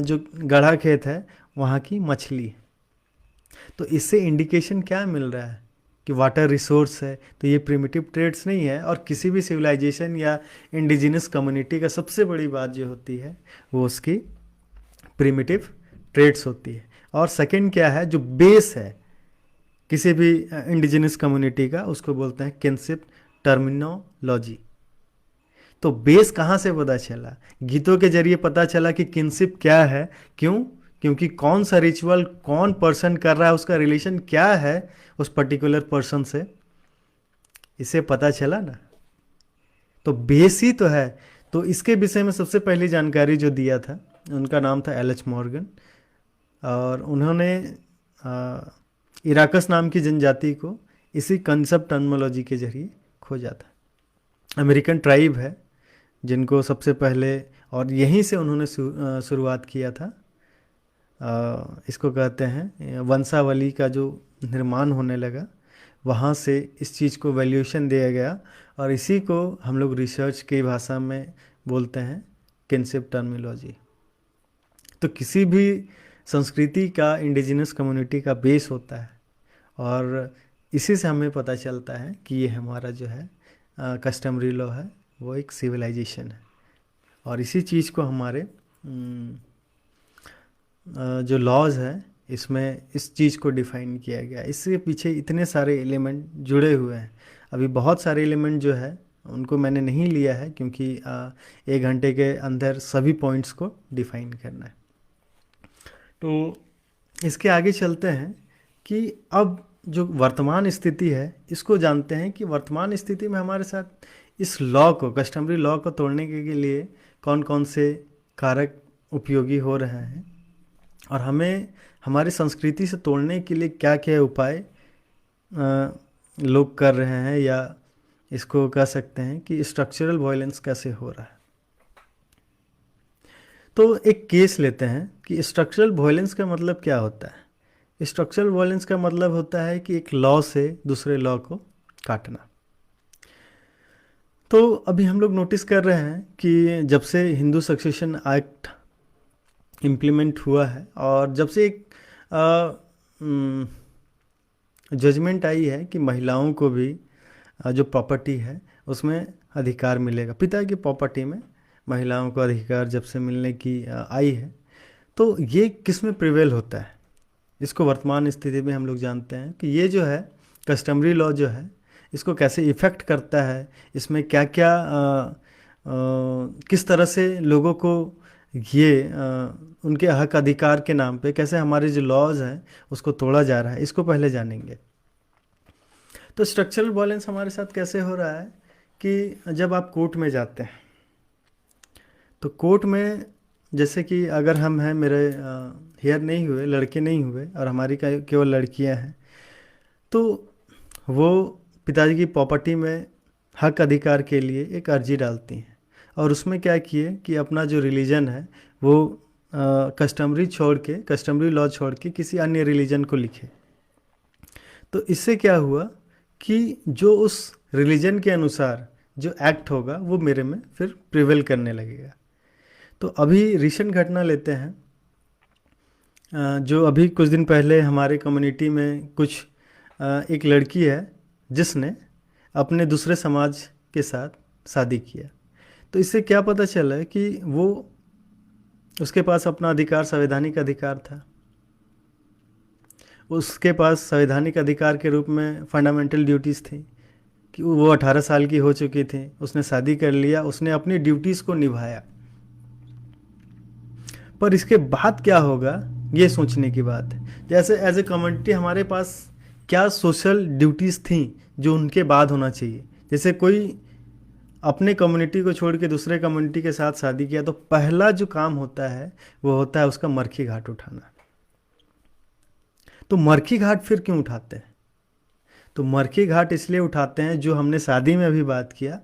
जो गढ़ा खेत है, वहाँ की मछली। तो इससे इंडिकेशन क्या मिल रहा है? कि वाटर रिसोर्स है। तो ये प्रिमिटिव ट्रेड्स नहीं है। और किसी भी सिविलाइजेशन या इंडिजिनस कम्युनिटी का सबसे बड़ी बात जो होती है, वो उसकी प्रिमिटिव ट्रेड्स होती है। और सेकंड क्या है? जो बेस है किसी भी इंडिजिनस कम्युनिटी का, उसको बोलते हैं किनशिप टर्मिनोलॉजी। तो बेस कहाँ से पता चला? गीतों के जरिए पता चला कि किनशिप क्या है। क्यों? क्योंकि कौन सा रिचुअल कौन पर्सन कर रहा है, उसका रिलेशन क्या है उस पर्टिकुलर पर्सन से, इसे पता चला ना। तो बेस ही तो है। तो इसके विषय में सबसे पहली जानकारी जो दिया था, उनका नाम था एल एच मॉर्गन। और उन्होंने इराकस नाम की जनजाति को इसी कंसेप्ट टर्मिनोलॉजी के जरिए खोजा था। अमेरिकन ट्राइब है जिनको सबसे पहले, और यहीं से उन्होंने शुरुआत किया था। इसको कहते हैं वंशावली का जो निर्माण होने लगा, वहाँ से इस चीज़ को वैल्यूएशन दिया गया, और इसी को हम लोग रिसर्च की भाषा में बोलते हैं किनशिप टर्मिनोलॉजी। तो किसी भी संस्कृति का इंडिजिनस कम्युनिटी का बेस होता है, और इसी से हमें पता चलता है कि ये हमारा जो है कस्टमरी लॉ है, वो एक सिविलाइजेशन है। और इसी चीज़ को हमारे जो लॉज है, इसमें इस चीज़ को डिफाइन किया गया। इसके पीछे इतने सारे एलिमेंट जुड़े हुए हैं। अभी बहुत सारे एलिमेंट जो है उनको मैंने नहीं लिया है, क्योंकि 1 घंटे के अंदर सभी पॉइंट्स को डिफाइन करना है। तो इसके आगे चलते हैं कि अब जो वर्तमान स्थिति है इसको जानते हैं कि वर्तमान स्थिति में हमारे साथ इस लॉ को, कस्टमरी लॉ को तोड़ने के लिए कौन कौन से कारक उपयोगी हो रहे हैं और हमें हमारी संस्कृति से तोड़ने के लिए क्या क्या उपाय लोग कर रहे हैं, या इसको कह सकते हैं कि स्ट्रक्चरल वायलेंस कैसे हो रहा है। तो एक केस लेते हैं कि स्ट्रक्चरल वायलेंस का मतलब क्या होता है। स्ट्रक्चरल वायलेंस का मतलब होता है कि एक लॉ से दूसरे लॉ को काटना। तो अभी हम लोग नोटिस कर रहे हैं कि जब से हिंदू सक्सेशन एक्ट इम्प्लीमेंट हुआ है और जब से एक जजमेंट आई है कि महिलाओं को भी जो प्रॉपर्टी है उसमें अधिकार मिलेगा, पिता की प्रॉपर्टी में महिलाओं को अधिकार जब से मिलने की आई है, तो ये किस में प्रिवेल होता है, इसको वर्तमान स्थिति में हम लोग जानते हैं कि ये जो है कस्टमरी लॉ जो है इसको कैसे इफ़ेक्ट करता है, इसमें क्या क्या किस तरह से लोगों को ये उनके हक अधिकार के नाम पे कैसे हमारे जो लॉज हैं उसको तोड़ा जा रहा है, इसको पहले जानेंगे। तो स्ट्रक्चरल वायलेंस हमारे साथ कैसे हो रहा है कि जब आप कोर्ट में जाते हैं तो कोर्ट में जैसे कि अगर हम हैं, मेरे हेयर नहीं हुए, लड़के नहीं हुए और हमारी केवल लड़कियां हैं, तो वो पिताजी की प्रॉपर्टी में हक अधिकार के लिए एक अर्जी डालती हैं और उसमें क्या किए कि अपना जो रिलीजन है वो कस्टमरी लॉ छोड़ के किसी अन्य रिलीजन को लिखे। तो इससे क्या हुआ कि जो उस रिलीजन के अनुसार जो एक्ट होगा वो मेरे में फिर प्रिवेल करने लगेगा। तो अभी रिसेंट घटना लेते हैं, जो अभी कुछ दिन पहले हमारे कम्युनिटी में एक लड़की है जिसने अपने दूसरे समाज के साथ शादी किया। तो इससे क्या पता चला है कि उसके पास अपना अधिकार, संवैधानिक अधिकार था। उसके पास संवैधानिक अधिकार के रूप में फंडामेंटल ड्यूटीज़ थी कि वो 18 साल की हो चुकी थी, उसने शादी कर लिया, उसने अपनी ड्यूटीज़ को निभाया। पर इसके बाद क्या होगा ये सोचने की बात है। जैसे एज ए कम्युनिटी हमारे पास क्या सोशल ड्यूटीज़ थी जो उनके बाद होना चाहिए। जैसे कोई अपने कम्युनिटी को छोड़ के दूसरे कम्युनिटी के साथ शादी किया तो पहला जो काम होता है वो होता है उसका मरखी घाट उठाना। तो मरखी घाट फिर क्यों उठाते हैं? तो मरखी घाट इसलिए उठाते हैं, जो हमने शादी में अभी बात किया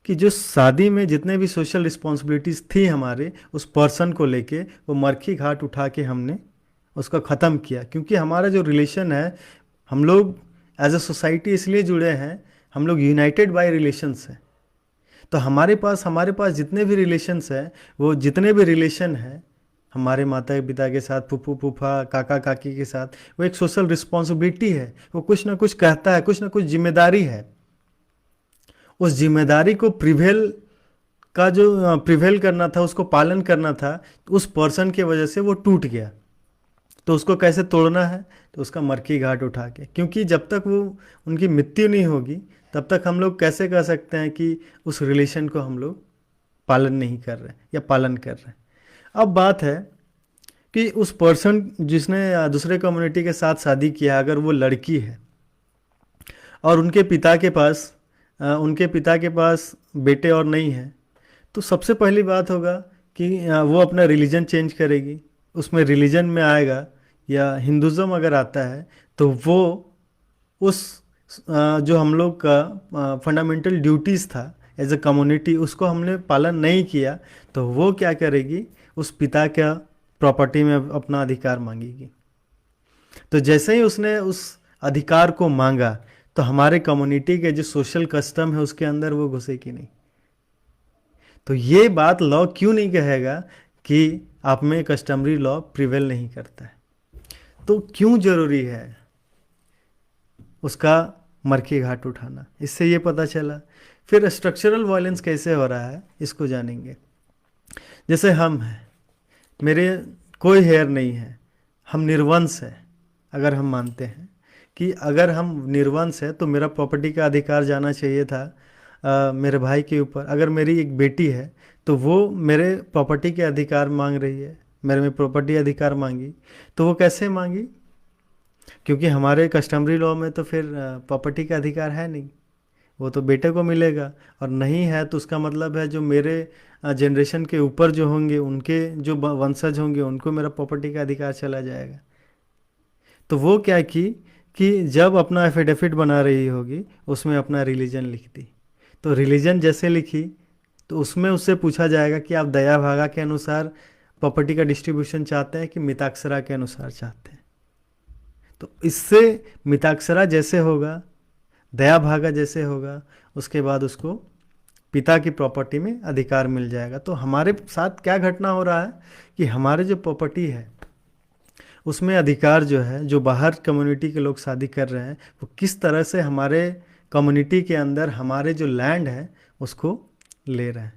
कि जो शादी में जितने भी सोशल रिस्पॉन्सिबिलिटीज़ थी हमारे उस पर्सन को लेके, वो मरखी घाट उठा के हमने उसका ख़त्म किया। क्योंकि हमारा जो रिलेशन है, हम लोग एज ए सोसाइटी इसलिए जुड़े हैं, हम लोग यूनाइटेड बाय रिलेशंस हैं। तो हमारे पास जितने भी रिलेशंस हैं, वो जितने भी रिलेशन हैं हमारे माता पिता के साथ, फूफू फूफा, काका काकी के साथ, वो एक सोशल रिस्पॉन्सिबिलिटी है। वो कुछ ना कुछ कहता है, कुछ ना कुछ जिम्मेदारी है। उस जिम्मेदारी को प्रिवेल करना था, उसको पालन करना था, उस पर्सन के वजह से वो टूट गया। तो उसको कैसे तोड़ना है? तो उसका मरखी घाट उठा के। क्योंकि जब तक वो उनकी मृत्यु नहीं होगी तब तक हम लोग कैसे कह सकते हैं कि उस रिलेशन को हम लोग पालन नहीं कर रहे या पालन कर रहे हैं। अब बात है कि उस पर्सन जिसने दूसरे कम्युनिटी के साथ शादी किया, अगर वो लड़की है और उनके पिता के पास बेटे और नहीं है, तो सबसे पहली बात होगा कि वो अपना रिलीजन चेंज करेगी। उसमें रिलीजन में आएगा या हिंदुज़म अगर आता है तो वो उस जो हम लोग का फंडामेंटल ड्यूटीज़ था एज ए कम्युनिटी, उसको हमने पालन नहीं किया, तो वो क्या करेगी? उस पिता का प्रॉपर्टी में अपना अधिकार मांगेगी। तो जैसे ही उसने उस अधिकार को मांगा तो हमारे कम्युनिटी के जो सोशल कस्टम है उसके अंदर वो घुसेगी नहीं। तो ये बात लॉ क्यों नहीं कहेगा कि आप में कस्टमरी लॉ प्रिवेल नहीं करता है? तो क्यों जरूरी है उसका मरखी घाट उठाना? इससे ये पता चला। फिर स्ट्रक्चरल वायलेंस कैसे हो रहा है इसको जानेंगे। जैसे हम हैं, मेरे कोई हेयर नहीं है, हम निर्वंश है। अगर हम मानते हैं कि अगर हम निर्वंश है तो मेरा प्रॉपर्टी का अधिकार जाना चाहिए था मेरे भाई के ऊपर। अगर मेरी एक बेटी है तो वो मेरे प्रॉपर्टी के अधिकार मांग रही है, मेरे में प्रॉपर्टी अधिकार मांगी, तो वो कैसे मांगी? क्योंकि हमारे कस्टमरी लॉ में तो फिर प्रॉपर्टी का अधिकार है नहीं, वो तो बेटे को मिलेगा। और नहीं है तो उसका मतलब है जो मेरे जनरेशन के ऊपर जो होंगे, उनके जो वंशज होंगे, उनको मेरा प्रॉपर्टी का अधिकार चला जाएगा। तो वो क्या की कि जब अपना एफिडेविट बना रही होगी उसमें अपना रिलीजन लिख दी। तो रिलीजन जैसे लिखी तो उसमें उससे पूछा जाएगा कि आप दया भागा के अनुसार प्रॉपर्टी का डिस्ट्रीब्यूशन चाहते हैं कि मिताक्षरा के अनुसार चाहते हैं। तो इससे मिताक्षरा जैसे होगा, दया भागा जैसे होगा, उसके बाद उसको पिता की प्रॉपर्टी में अधिकार मिल जाएगा। तो हमारे साथ क्या घटना हो रहा है कि हमारे जो प्रॉपर्टी है उसमें अधिकार जो है, जो बाहर कम्युनिटी के लोग शादी कर रहे हैं, वो किस तरह से हमारे कम्युनिटी के अंदर हमारे जो लैंड है उसको ले रहे हैं।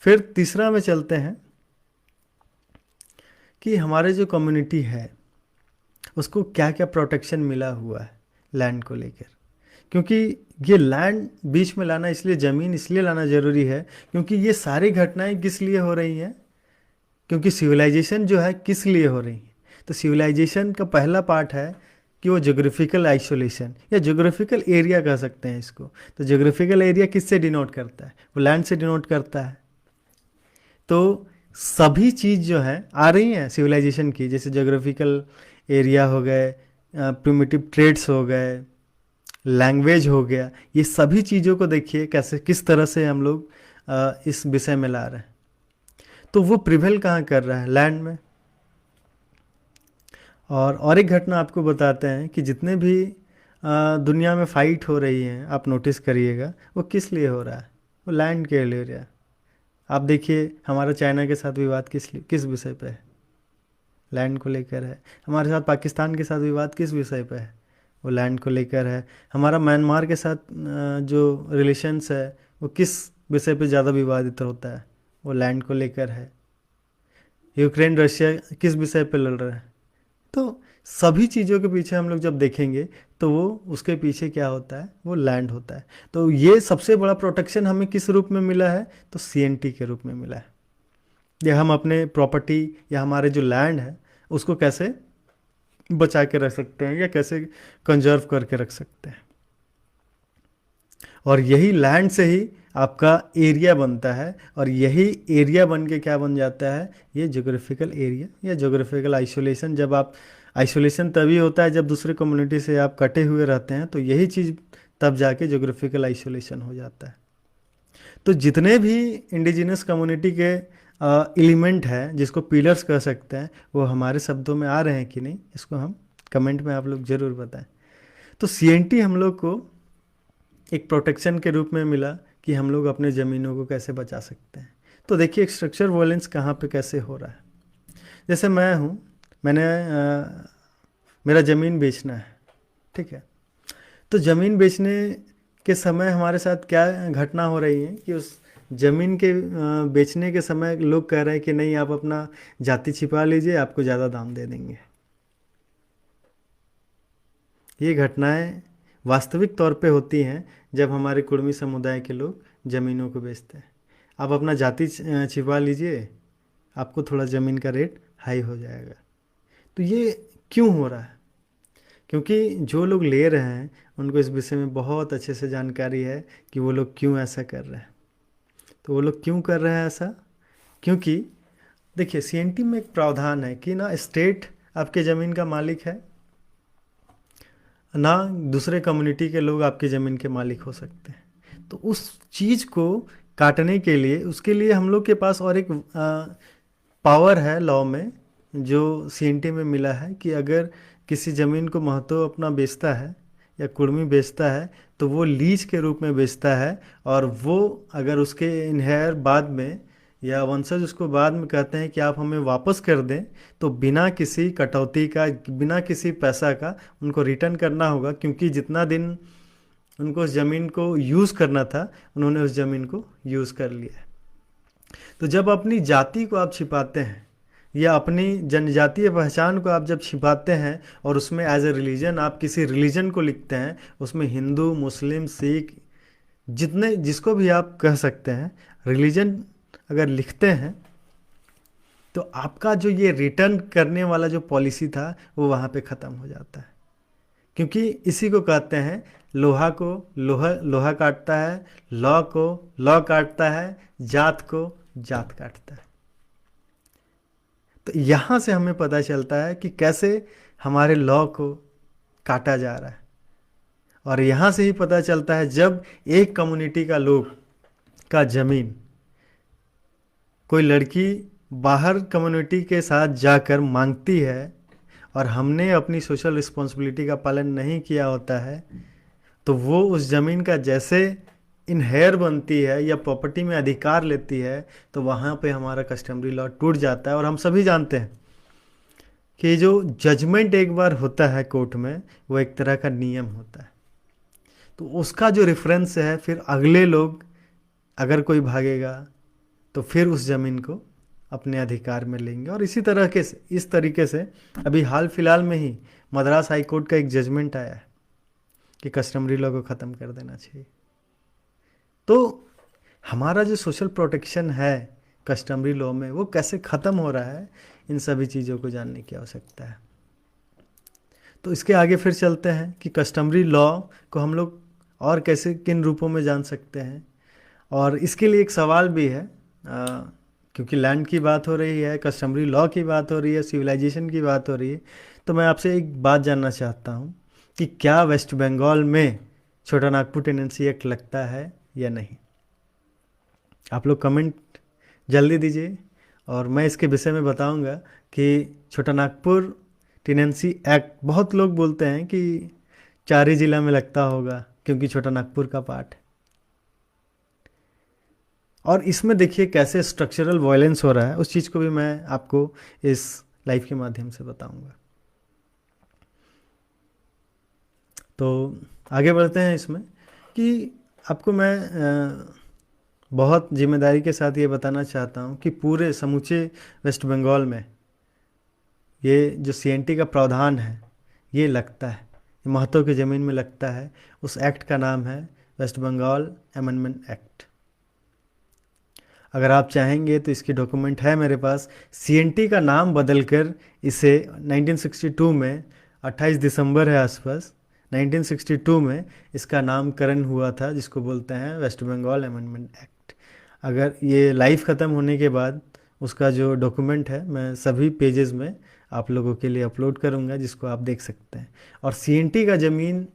फिर तीसरा में चलते हैं कि हमारे जो कम्युनिटी है उसको क्या क्या प्रोटेक्शन मिला हुआ है लैंड को लेकर। क्योंकि ये लैंड बीच में लाना, इसलिए ज़मीन इसलिए लाना ज़रूरी है क्योंकि ये सारी घटनाएं किस लिए हो रही हैं? क्योंकि सिविलाइजेशन जो है किस लिए हो रही है? तो सिविलाइजेशन का पहला पार्ट है कि वो जोग्राफिकल आइसोलेशन या जोग्राफिकल एरिया कह सकते हैं इसको। तो जोग्राफिकल एरिया किससे डिनोट करता है? वो लैंड से डिनोट करता है। तो सभी चीज़ जो है आ रही हैं सिविलाइजेशन की, जैसे जोग्राफिकल एरिया हो गए, प्रिमिटिव ट्रेड्स हो गए, लैंग्वेज हो गया, ये सभी चीज़ों को देखिए कैसे किस तरह से हम लोग इस विषय में ला रहे हैं। तो वो प्रिवेल कहाँ कर रहा है? लैंड में। और एक घटना आपको बताते हैं कि जितने भी दुनिया में फाइट हो रही हैं, आप नोटिस करिएगा वो किस लिए हो रहा है? वो लैंड के लिए हो रहा है। आप देखिए हमारा चाइना के साथ विवाद किस विषय पे है? लैंड को लेकर है। हमारे साथ पाकिस्तान के साथ विवाद किस विषय पे है? वो लैंड को लेकर है। हमारा म्यांमार के साथ जो रिलेशंस है वो किस विषय पे ज़्यादा विवादित होता है? वो लैंड को लेकर है। यूक्रेन रशिया किस विषय पे लड़ रहा है? तो सभी चीज़ों के पीछे हम लोग जब देखेंगे तो वो उसके पीछे क्या होता है? वो लैंड होता है। तो ये सबसे बड़ा प्रोटेक्शन हमें किस रूप में मिला है? तो सीएनटी के रूप में मिला है। ये हम अपने प्रॉपर्टी या हमारे जो लैंड है उसको कैसे बचा के रख सकते हैं या कैसे कंजर्व करके रख सकते हैं। और यही लैंड से ही आपका एरिया बनता है, और यही एरिया बन के क्या बन जाता है? ये जोग्राफिकल एरिया या जोग्राफिकल आइसोलेशन। जब आप आइसोलेशन तभी होता है जब दूसरे कम्युनिटी से आप कटे हुए रहते हैं, तो यही चीज़ तब जाके जोग्राफिकल आइसोलेशन हो जाता है। तो जितने भी इंडिजिनस कम्युनिटी के एलिमेंट है, जिसको पिलर्स कह सकते हैं, वो हमारे शब्दों में आ रहे हैं कि नहीं, इसको हम कमेंट में आप लोग ज़रूर बताएं। तो सीएनटी हम लोग को एक प्रोटेक्शन के रूप में मिला कि हम लोग अपने ज़मीनों को कैसे बचा सकते हैं। तो देखिए स्ट्रक्चर वायलेंस कहाँ पे कैसे हो रहा है। जैसे मैं हूँ, मेरा ज़मीन बेचना है, ठीक है। तो ज़मीन बेचने के समय हमारे साथ क्या घटना हो रही है कि उस ज़मीन के बेचने के समय लोग कह रहे हैं कि नहीं, आप अपना जाति छिपा लीजिए, आपको ज़्यादा दाम दे देंगे। ये घटनाएं वास्तविक तौर पे होती हैं जब हमारे कुर्मी समुदाय के लोग ज़मीनों को बेचते हैं। आप अपना जाति छिपा लीजिए, आपको थोड़ा ज़मीन का रेट हाई हो जाएगा। तो ये क्यों हो रहा है? क्योंकि जो लोग ले रहे हैं उनको इस विषय में बहुत अच्छे से जानकारी है कि वो लोग क्यों ऐसा कर रहे हैं। तो वो लोग क्यों कर रहे हैं ऐसा? क्योंकि देखिए सीएनटी में एक प्रावधान है कि ना स्टेट आपके ज़मीन का मालिक है, ना दूसरे कम्युनिटी के लोग आपकी ज़मीन के मालिक हो सकते हैं। तो उस चीज़ को काटने के लिए, उसके लिए हम लोग के पास और एक पावर है लॉ में, जो सीएनटी में मिला है कि अगर किसी ज़मीन को महतो अपना बेचता है या कुर्मी बेचता है तो वो लीज के रूप में बेचता है, और वो अगर उसके इनहेयर बाद में या वंशज उसको बाद में कहते हैं कि आप हमें वापस कर दें, तो बिना किसी कटौती का, बिना किसी पैसा का उनको रिटर्न करना होगा। क्योंकि जितना दिन उनको उस ज़मीन को यूज़ करना था, उन्होंने उस ज़मीन को यूज़ कर लिया। तो जब अपनी जाति को आप छिपाते हैं या अपनी जनजातीय पहचान को आप जब छिपाते हैं और उसमें एज ए रिलीजन आप किसी रिलीजन को लिखते हैं, उसमें हिंदू, मुस्लिम, सिख, जिसको भी आप कह सकते हैं, रिलीजन अगर लिखते हैं तो आपका जो ये रिटर्न करने वाला जो पॉलिसी था वो वहाँ पे ख़त्म हो जाता है। क्योंकि इसी को कहते हैं, लोहा को लोहा लोहा काटता है, लॉ को लॉ काटता है, जात को जात काटता है। तो यहाँ से हमें पता चलता है कि कैसे हमारे लॉ को काटा जा रहा है। और यहाँ से ही पता चलता है जब एक कम्युनिटी का लोग का ज़मीन कोई लड़की बाहर कम्युनिटी के साथ जाकर मांगती है और हमने अपनी सोशल रिस्पॉन्सिबिलिटी का पालन नहीं किया होता है, तो वो उस ज़मीन का जैसे इनहेयर बनती है या प्रॉपर्टी में अधिकार लेती है, तो वहाँ पे हमारा कस्टमरी लॉ टूट जाता है। और हम सभी जानते हैं कि जो जजमेंट एक बार होता है कोर्ट में, वो एक तरह का नियम होता है। तो उसका जो रेफरेंस है, फिर अगले लोग अगर कोई भागेगा तो फिर उस ज़मीन को अपने अधिकार में लेंगे। और इस तरीके से अभी हाल फिलहाल में ही मद्रास हाई कोर्ट का एक जजमेंट आया है कि कस्टमरी लॉ को ख़त्म कर देना चाहिए। तो हमारा जो सोशल प्रोटेक्शन है कस्टमरी लॉ में, वो कैसे ख़त्म हो रहा है, इन सभी चीज़ों को जानने की आवश्यकता है। तो इसके आगे फिर चलते हैं कि कस्टमरी लॉ को हम लोग और कैसे किन रूपों में जान सकते हैं। और इसके लिए एक सवाल भी है, क्योंकि लैंड की बात हो रही है, कस्टमरी लॉ की बात हो रही है, सिविलाइजेशन की बात हो रही है, तो मैं आपसे एक बात जानना चाहता हूँ कि क्या वेस्ट बंगाल में छोटा नागपुर टेनेंसी एक्ट लगता है या नहीं। आप लोग कमेंट जल्दी दीजिए और मैं इसके विषय में बताऊंगा कि छोटा नागपुर टेनेंसी एक्ट, बहुत लोग बोलते हैं कि चार जिला में लगता होगा क्योंकि छोटा नागपुर का पार्ट है। और इसमें देखिए कैसे स्ट्रक्चरल वायलेंस हो रहा है, उस चीज़ को भी मैं आपको इस लाइव के माध्यम से बताऊंगा। तो आगे बढ़ते हैं इसमें कि आपको मैं बहुत जिम्मेदारी के साथ ये बताना चाहता हूँ कि पूरे समूचे वेस्ट बंगाल में ये जो सीएनटी का प्रावधान है ये लगता है, महतो की ज़मीन में लगता है। उस एक्ट का नाम है वेस्ट बंगाल अमेंडमेंट एक्ट। अगर आप चाहेंगे तो इसकी डॉक्यूमेंट है मेरे पास। सीएनटी का नाम बदलकर इसे 1962 में 28 दिसंबर है आसपास 1962 में इसका नामकरण हुआ था, जिसको बोलते हैं वेस्ट बंगाल अमेंडमेंट एक्ट। अगर ये लाइव ख़त्म होने के बाद उसका जो डॉक्यूमेंट है मैं सभी पेजेस में आप लोगों के लिए अपलोड करूंगा, जिसको आप देख सकते हैं। और सीएनटी का ज़मीन,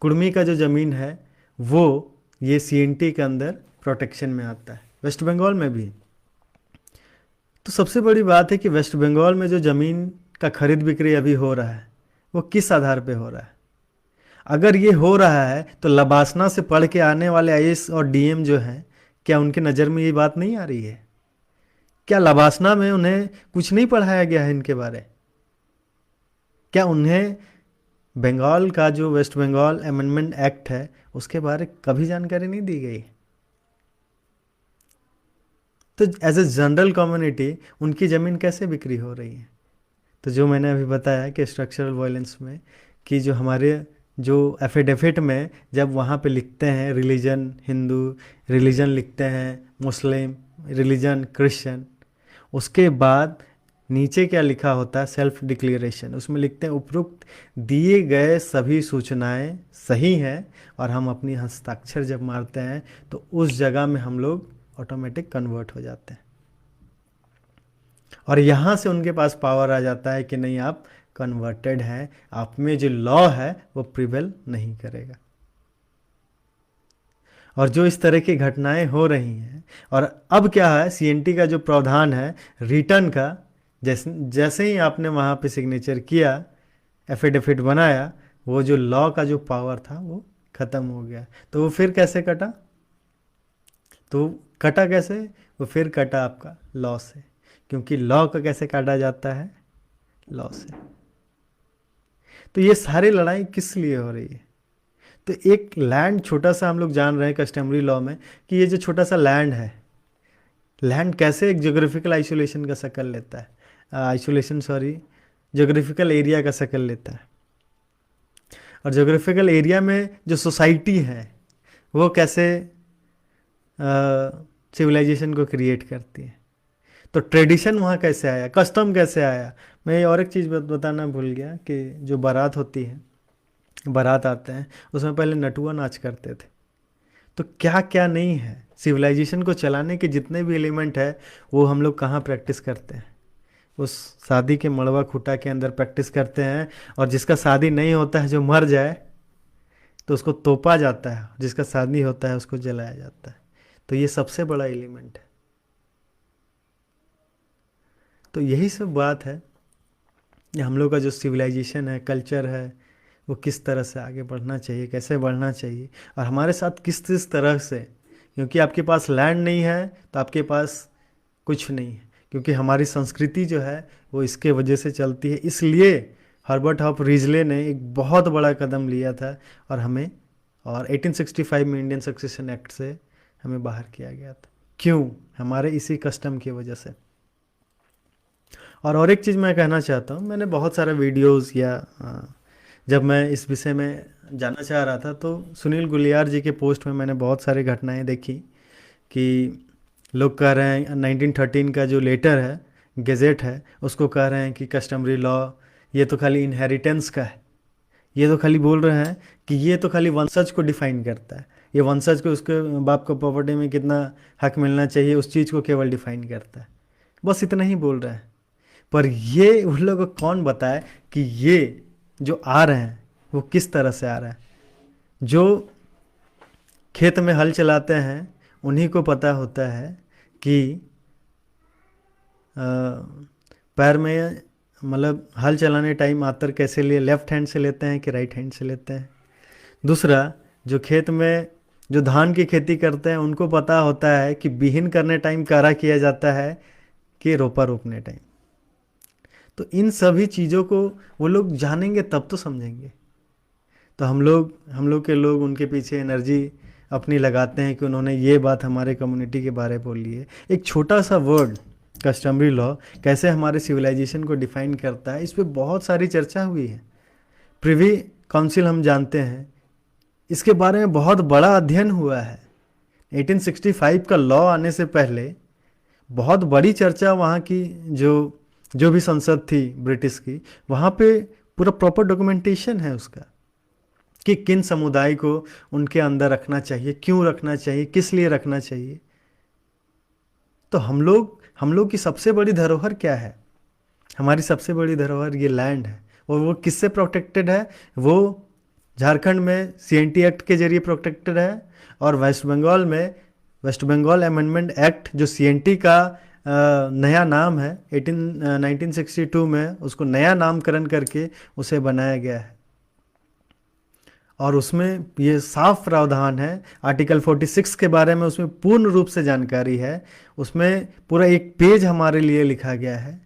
कुर्मी का जो ज़मीन है, वो ये सीएनटी के अंदर प्रोटेक्शन में आता है, वेस्ट बंगाल में भी। तो सबसे बड़ी बात है कि वेस्ट बंगाल में जो ज़मीन का खरीद बिक्री अभी हो रहा है वो किस आधार पे हो रहा है। अगर ये हो रहा है तो लबासना से पढ़ के आने वाले आईएएस और डीएम जो हैं, क्या उनके नज़र में ये बात नहीं आ रही है? क्या लबासना में उन्हें कुछ नहीं पढ़ाया गया है इनके बारे? क्या उन्हें बंगाल का जो वेस्ट बंगाल अमेंडमेंट एक्ट है उसके बारे कभी जानकारी नहीं दी गई? तो एज ए जनरल कम्युनिटी उनकी ज़मीन कैसे बिक्री हो रही है? तो जो मैंने अभी बताया कि स्ट्रक्चरल वायलेंस में, कि जो हमारे जो एफिडेविट में जब वहाँ पे लिखते हैं रिलीजन हिंदू, रिलीजन लिखते हैं मुस्लिम, रिलीजन क्रिश्चियन, उसके बाद नीचे क्या लिखा होता है, सेल्फ डिक्लेरेशन, उसमें लिखते हैं उपरोक्त दिए गए सभी सूचनाएं सही हैं, और हम अपनी हस्ताक्षर जब मारते हैं तो उस जगह में हम लोग ऑटोमेटिक कन्वर्ट हो जाते हैं। और यहाँ से उनके पास पावर आ जाता है कि नहीं, आप कन्वर्टेड हैं, आप में जो लॉ है वो प्रिवेल नहीं करेगा। और जो इस तरह की घटनाएं हो रही हैं, और अब क्या है, सीएनटी का जो प्रावधान है रिटर्न का, जैसे ही आपने वहाँ पे सिग्नेचर किया, एफिडेविट बनाया, वो जो लॉ का जो पावर था वो ख़त्म हो गया। तो वो फिर कैसे कटा? तो कटा कैसे? वो फिर कटा आपका लॉ से, क्योंकि लॉ का कैसे काटा जाता है? लॉ से। तो ये सारी लड़ाई किस लिए हो रही है? तो एक लैंड छोटा सा, हम लोग जान रहे हैं कस्टमरी लॉ में कि ये जो छोटा सा लैंड है, लैंड कैसे एक जोग्राफिकल आइसोलेशन का शक्ल लेता है, जोग्राफिकल एरिया का शक्ल लेता है। और जोग्राफिकल एरिया में जो सोसाइटी है वो कैसे सिविलाइजेशन को क्रिएट करती है। तो ट्रेडिशन वहाँ कैसे आया, कस्टम कैसे आया। मैं ये और एक चीज़ बताना भूल गया कि जो बारात होती है, बारात आते हैं, उसमें पहले नटुआ नाच करते थे। तो क्या क्या नहीं है, सिविलाइजेशन को चलाने के जितने भी एलिमेंट है वो हम लोग कहाँ प्रैक्टिस करते हैं, उस शादी के मड़वा खूटा के अंदर प्रैक्टिस करते हैं। और जिसका शादी नहीं होता है, जो मर जाए तो उसको तोपा जाता है, जिसका शादी होता है उसको जलाया जाता है। तो ये सबसे बड़ा एलिमेंट है। तो यही सब बात है, ये हम लोग का जो सिविलाइजेशन है, कल्चर है, वो किस तरह से आगे बढ़ना चाहिए, कैसे बढ़ना चाहिए, और हमारे साथ किस किस तरह से। क्योंकि आपके पास लैंड नहीं है तो आपके पास कुछ नहीं है, क्योंकि हमारी संस्कृति जो है वो इसके वजह से चलती है। इसलिए हर्बर्ट हॉप रिजले ने एक बहुत बड़ा कदम लिया था, और हमें, और 1865 में इंडियन सक्सेशन एक्ट से हमें बाहर किया गया था। क्यों? हमारे इसी कस्टम की वजह से। और एक चीज़ मैं कहना चाहता हूँ, मैंने बहुत सारे वीडियोस या जब मैं इस विषय में जानना चाह रहा था तो सुनील गुलियार जी के पोस्ट में मैंने बहुत सारी घटनाएं देखी कि लोग कह रहे हैं 1913 का जो लेटर है, गेजेट है, उसको कह रहे हैं कि कस्टमरी लॉ ये तो खाली इनहेरिटेंस का है। ये तो खाली बोल रहे हैं कि ये तो खाली वंशज को डिफाइन करता है, ये वंशज को उसके बाप को प्रॉपर्टी में कितना हक मिलना चाहिए उस चीज़ को केवल डिफाइन करता है। बस इतना ही बोल रहे हैं। पर ये उन लोगों को कौन बताए कि ये जो आ रहे हैं वो किस तरह से आ रहा है। जो खेत में हल चलाते हैं उन्हीं को पता होता है कि पैर में, मतलब हल चलाने टाइम आतर कैसे लिए, लेफ्ट हैंड से लेते हैं कि राइट हैंड से लेते हैं। दूसरा, जो खेत में जो धान की खेती करते हैं उनको पता होता है कि बिहीन करने टाइम कारा किया जाता है कि रोपा रोपने टाइम। तो इन सभी चीज़ों को वो लोग जानेंगे तब तो समझेंगे। तो हम लोग के लोग उनके पीछे एनर्जी अपनी लगाते हैं कि उन्होंने ये बात हमारे कम्युनिटी के बारे में बोली है। एक छोटा सा वर्ड कस्टमरी लॉ कैसे हमारे सिविलाइजेशन को डिफाइन करता है, इस पर बहुत सारी चर्चा हुई है। प्रिवी काउंसिल हम जानते हैं, इसके बारे में बहुत बड़ा अध्ययन हुआ है। 1865 का लॉ आने से पहले बहुत बड़ी चर्चा वहाँ की, जो जो भी संसद थी ब्रिटिश की, वहाँ पे पूरा प्रॉपर डॉक्यूमेंटेशन है उसका कि किन समुदाय को उनके अंदर रखना चाहिए, क्यों रखना चाहिए, किस लिए रखना चाहिए। तो हम लोग की सबसे बड़ी धरोहर क्या है? हमारी सबसे बड़ी धरोहर ये लैंड है। और वो किससे प्रोटेक्टेड है? वो झारखंड में सीएनटी एक्ट के जरिए प्रोटेक्टेड है, और वेस्ट बंगाल में वेस्ट बंगाल अमेंडमेंट एक्ट, जो सीएनटी का नया नाम है, 1962 में उसको नया नामकरण करके उसे बनाया गया है। और उसमें ये साफ प्रावधान है, आर्टिकल 46 के बारे में उसमें पूर्ण रूप से जानकारी है। उसमें पूरा एक पेज हमारे लिए लिखा गया है,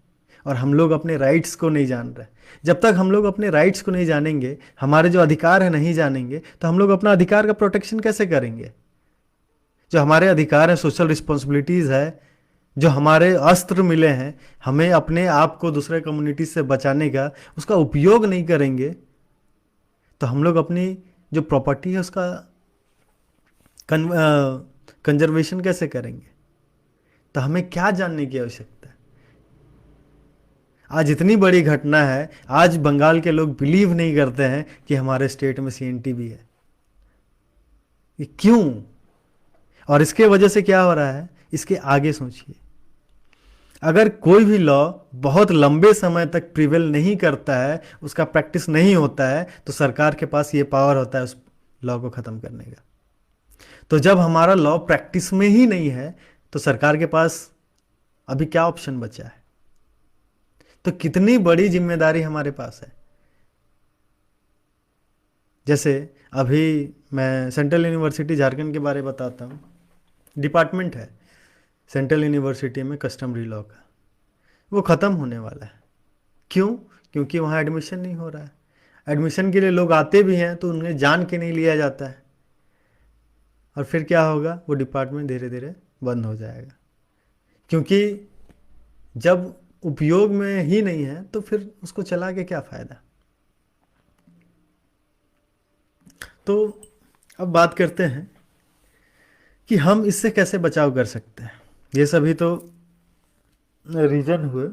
और हम लोग अपने राइट्स को नहीं जान रहे। जब तक हम लोग अपने राइट्स को नहीं जानेंगे, हमारे जो अधिकार है नहीं जानेंगे, तो हम लोग अपना अधिकार का प्रोटेक्शन कैसे करेंगे? जो हमारे अधिकार है, सोशल रिस्पॉन्सिबिलिटीज़ है, जो हमारे अस्त्र मिले हैं हमें अपने आप को दूसरे कम्युनिटी से बचाने का, उसका उपयोग नहीं करेंगे तो हम लोग अपनी जो प्रॉपर्टी है उसका कंजर्वेशन कैसे करेंगे? तो हमें क्या जानने की आवश्यकता है? आज इतनी बड़ी घटना है, आज बंगाल के लोग बिलीव नहीं करते हैं कि हमारे स्टेट में सीएनटी भी है। ये क्यों? और इसके वजह से क्या हो रहा है, इसके आगे सोचिए। अगर कोई भी लॉ बहुत लंबे समय तक प्रिवेल नहीं करता है, उसका प्रैक्टिस नहीं होता है, तो सरकार के पास ये पावर होता है उस लॉ को ख़त्म करने का। तो जब हमारा लॉ प्रैक्टिस में ही नहीं है, तो सरकार के पास अभी क्या ऑप्शन बचा है? तो कितनी बड़ी जिम्मेदारी हमारे पास है। जैसे अभी मैं सेंट्रल यूनिवर्सिटी झारखंड के बारे में बताता हूँ। डिपार्टमेंट है सेंट्रल यूनिवर्सिटी में कस्टमरी लॉ का, वो ख़त्म होने वाला है। क्यों? क्योंकि वहाँ एडमिशन नहीं हो रहा है। एडमिशन के लिए लोग आते भी हैं तो उन्हें जान के नहीं लिया जाता है, और फिर क्या होगा, वो डिपार्टमेंट धीरे धीरे बंद हो जाएगा। क्योंकि जब उपयोग में ही नहीं है तो फिर उसको चला के क्या फ़ायदा। तो अब बात करते हैं कि हम इससे कैसे बचाव कर सकते हैं। ये सभी तो रीजन हुए,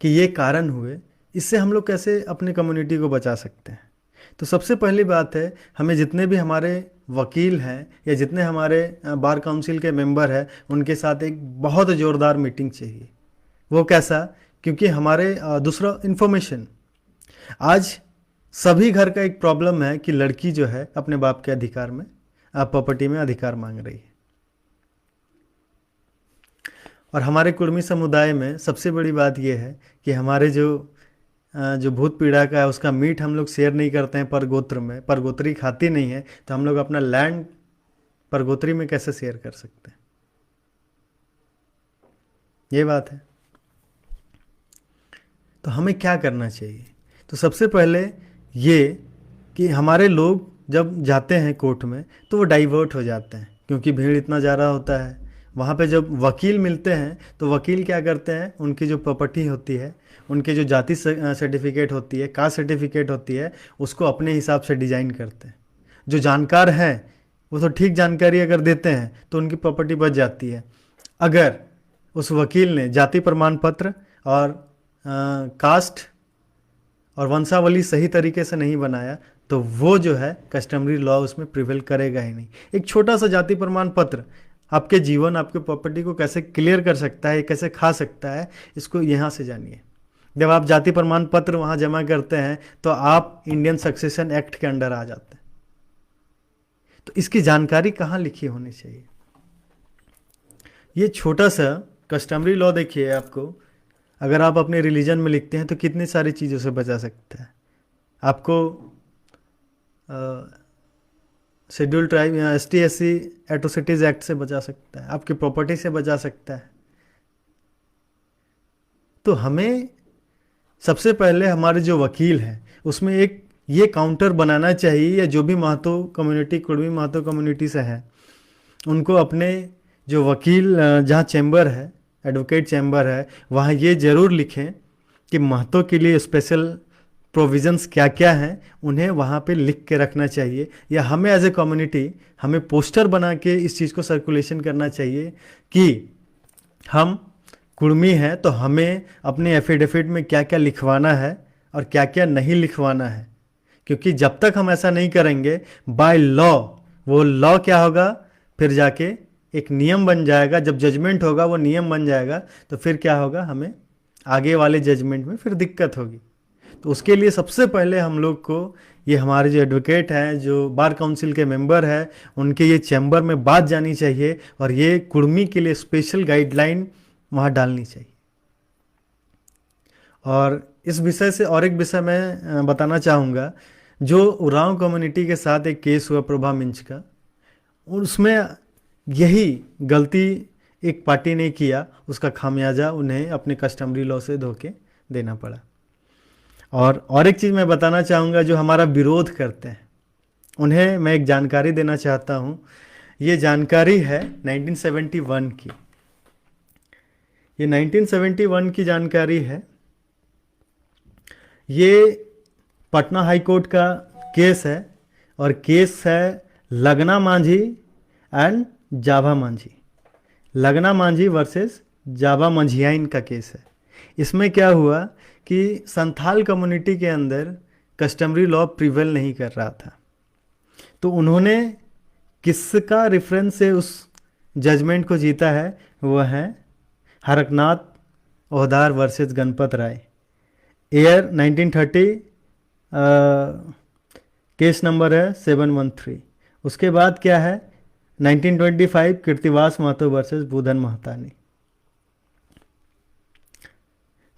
कि ये कारण हुए, इससे हम लोग कैसे अपने कम्युनिटी को बचा सकते हैं। तो सबसे पहली बात है, हमें जितने भी हमारे वकील हैं या जितने हमारे बार काउंसिल के मेंबर हैं, उनके साथ एक बहुत ज़ोरदार मीटिंग चाहिए। वो कैसा? क्योंकि हमारे दूसरा इन्फॉर्मेशन, आज सभी घर का एक प्रॉब्लम है कि लड़की जो है अपने बाप के अधिकार में, प्रॉपर्टी में अधिकार मांग रही है। और हमारे कुर्मी समुदाय में सबसे बड़ी बात यह है कि हमारे जो भूत पीड़ा का है उसका मीट हम लोग शेयर नहीं करते हैं परगोत्र में, परगोत्री खाती नहीं है, तो हम लोग अपना लैंड परगोत्री में कैसे शेयर कर सकते हैं? ये बात है। तो हमें क्या करना चाहिए? तो सबसे पहले ये कि हमारे लोग जब जाते हैं कोर्ट में तो वो डाइवर्ट हो जाते हैं, क्योंकि भीड़ इतना ज़्यादा होता है। वहाँ पे जब वकील मिलते हैं तो वकील क्या करते हैं, उनकी जो प्रॉपर्टी होती है, उनके जो जाति सर्टिफिकेट होती है, कास्ट सर्टिफिकेट होती है, उसको अपने हिसाब से डिज़ाइन करते हैं। जो जानकार हैं वो तो ठीक जानकारी अगर देते हैं तो उनकी प्रॉपर्टी बच जाती है। अगर उस वकील ने जाति प्रमाण पत्र और कास्ट और वंशावली सही तरीके से नहीं बनाया तो वो जो है कस्टमरी लॉ उसमें प्रिवेल करेगा ही नहीं। एक छोटा सा जाति प्रमाण पत्र आपके जीवन, आपके प्रॉपर्टी को कैसे क्लियर कर सकता है, कैसे खा सकता है, इसको यहाँ से जानिए। जब आप जाति प्रमाण पत्र वहाँ जमा करते हैं तो आप इंडियन सक्सेशन एक्ट के अंडर आ जाते हैं। तो इसकी जानकारी कहाँ लिखी होनी चाहिए? ये छोटा सा कस्टमरी लॉ देखिए, आपको अगर आप अपने रिलीजन में लिखते हैं तो कितनी सारी चीज़ों से बचा सकता है। आपको शेड्यूल ट्राइब या ST/SC एट्रोसिटीज़ एक्ट से बचा सकता है, आपकी प्रॉपर्टी से बचा सकता है। तो हमें सबसे पहले हमारे जो वकील हैं उसमें एक ये काउंटर बनाना चाहिए, या जो भी महतो कम्युनिटी, कुर्मी महतो कम्युनिटी से है, उनको अपने जो वकील जहाँ चैम्बर है, एडवोकेट चैम्बर है, वहाँ ये ज़रूर लिखें कि महतो के लिए स्पेशल प्रोविज़न्स क्या क्या हैं, उन्हें वहाँ पे लिख के रखना चाहिए। या हमें एज ए कम्युनिटी हमें पोस्टर बना के इस चीज़ को सर्कुलेशन करना चाहिए कि हम कुर्मी हैं तो हमें अपने एफिडेविट में क्या क्या लिखवाना है और क्या क्या नहीं लिखवाना है। क्योंकि जब तक हम ऐसा नहीं करेंगे बाय लॉ, वो लॉ क्या होगा, फिर जाके एक नियम बन जाएगा। जब जजमेंट होगा वो नियम बन जाएगा तो फिर क्या होगा, हमें आगे वाले जजमेंट में फिर दिक्कत होगी। तो उसके लिए सबसे पहले हम लोग को ये हमारे जो एडवोकेट हैं, जो बार काउंसिल के मेंबर हैं, उनके ये चैम्बर में बात जानी चाहिए और ये कुर्मी के लिए स्पेशल गाइडलाइन वहाँ डालनी चाहिए। और इस विषय से और एक विषय मैं बताना चाहूँगा। जो उरांव कम्युनिटी के साथ एक केस हुआ प्रभा मिंच का, उसमें यही गलती एक पार्टी ने किया, उसका खामियाजा उन्हें अपने कस्टमरी लॉ से धोके देना पड़ा। और एक चीज़ मैं बताना चाहूँगा, जो हमारा विरोध करते हैं उन्हें मैं एक जानकारी देना चाहता हूँ। ये जानकारी है 1971 की। ये 1971 की जानकारी है। ये पटना हाई कोर्ट का केस है और केस है लगना मांझी एंड जाभा मांझी। लगना मांझी वर्सेस जाभा मंझियाइन का केस है। इसमें क्या हुआ कि संथाल कम्युनिटी के अंदर कस्टमरी लॉ प्रिवेल नहीं कर रहा था, तो उन्होंने किसका रेफरेंस से उस जजमेंट को जीता है, वह है हरकनाथ ओहदार वर्सेस गणपत राय, ईयर 1930, केस नंबर है 713। उसके बाद क्या है 1925 कीर्तिवास महतो वर्सेस बुधन महतानी।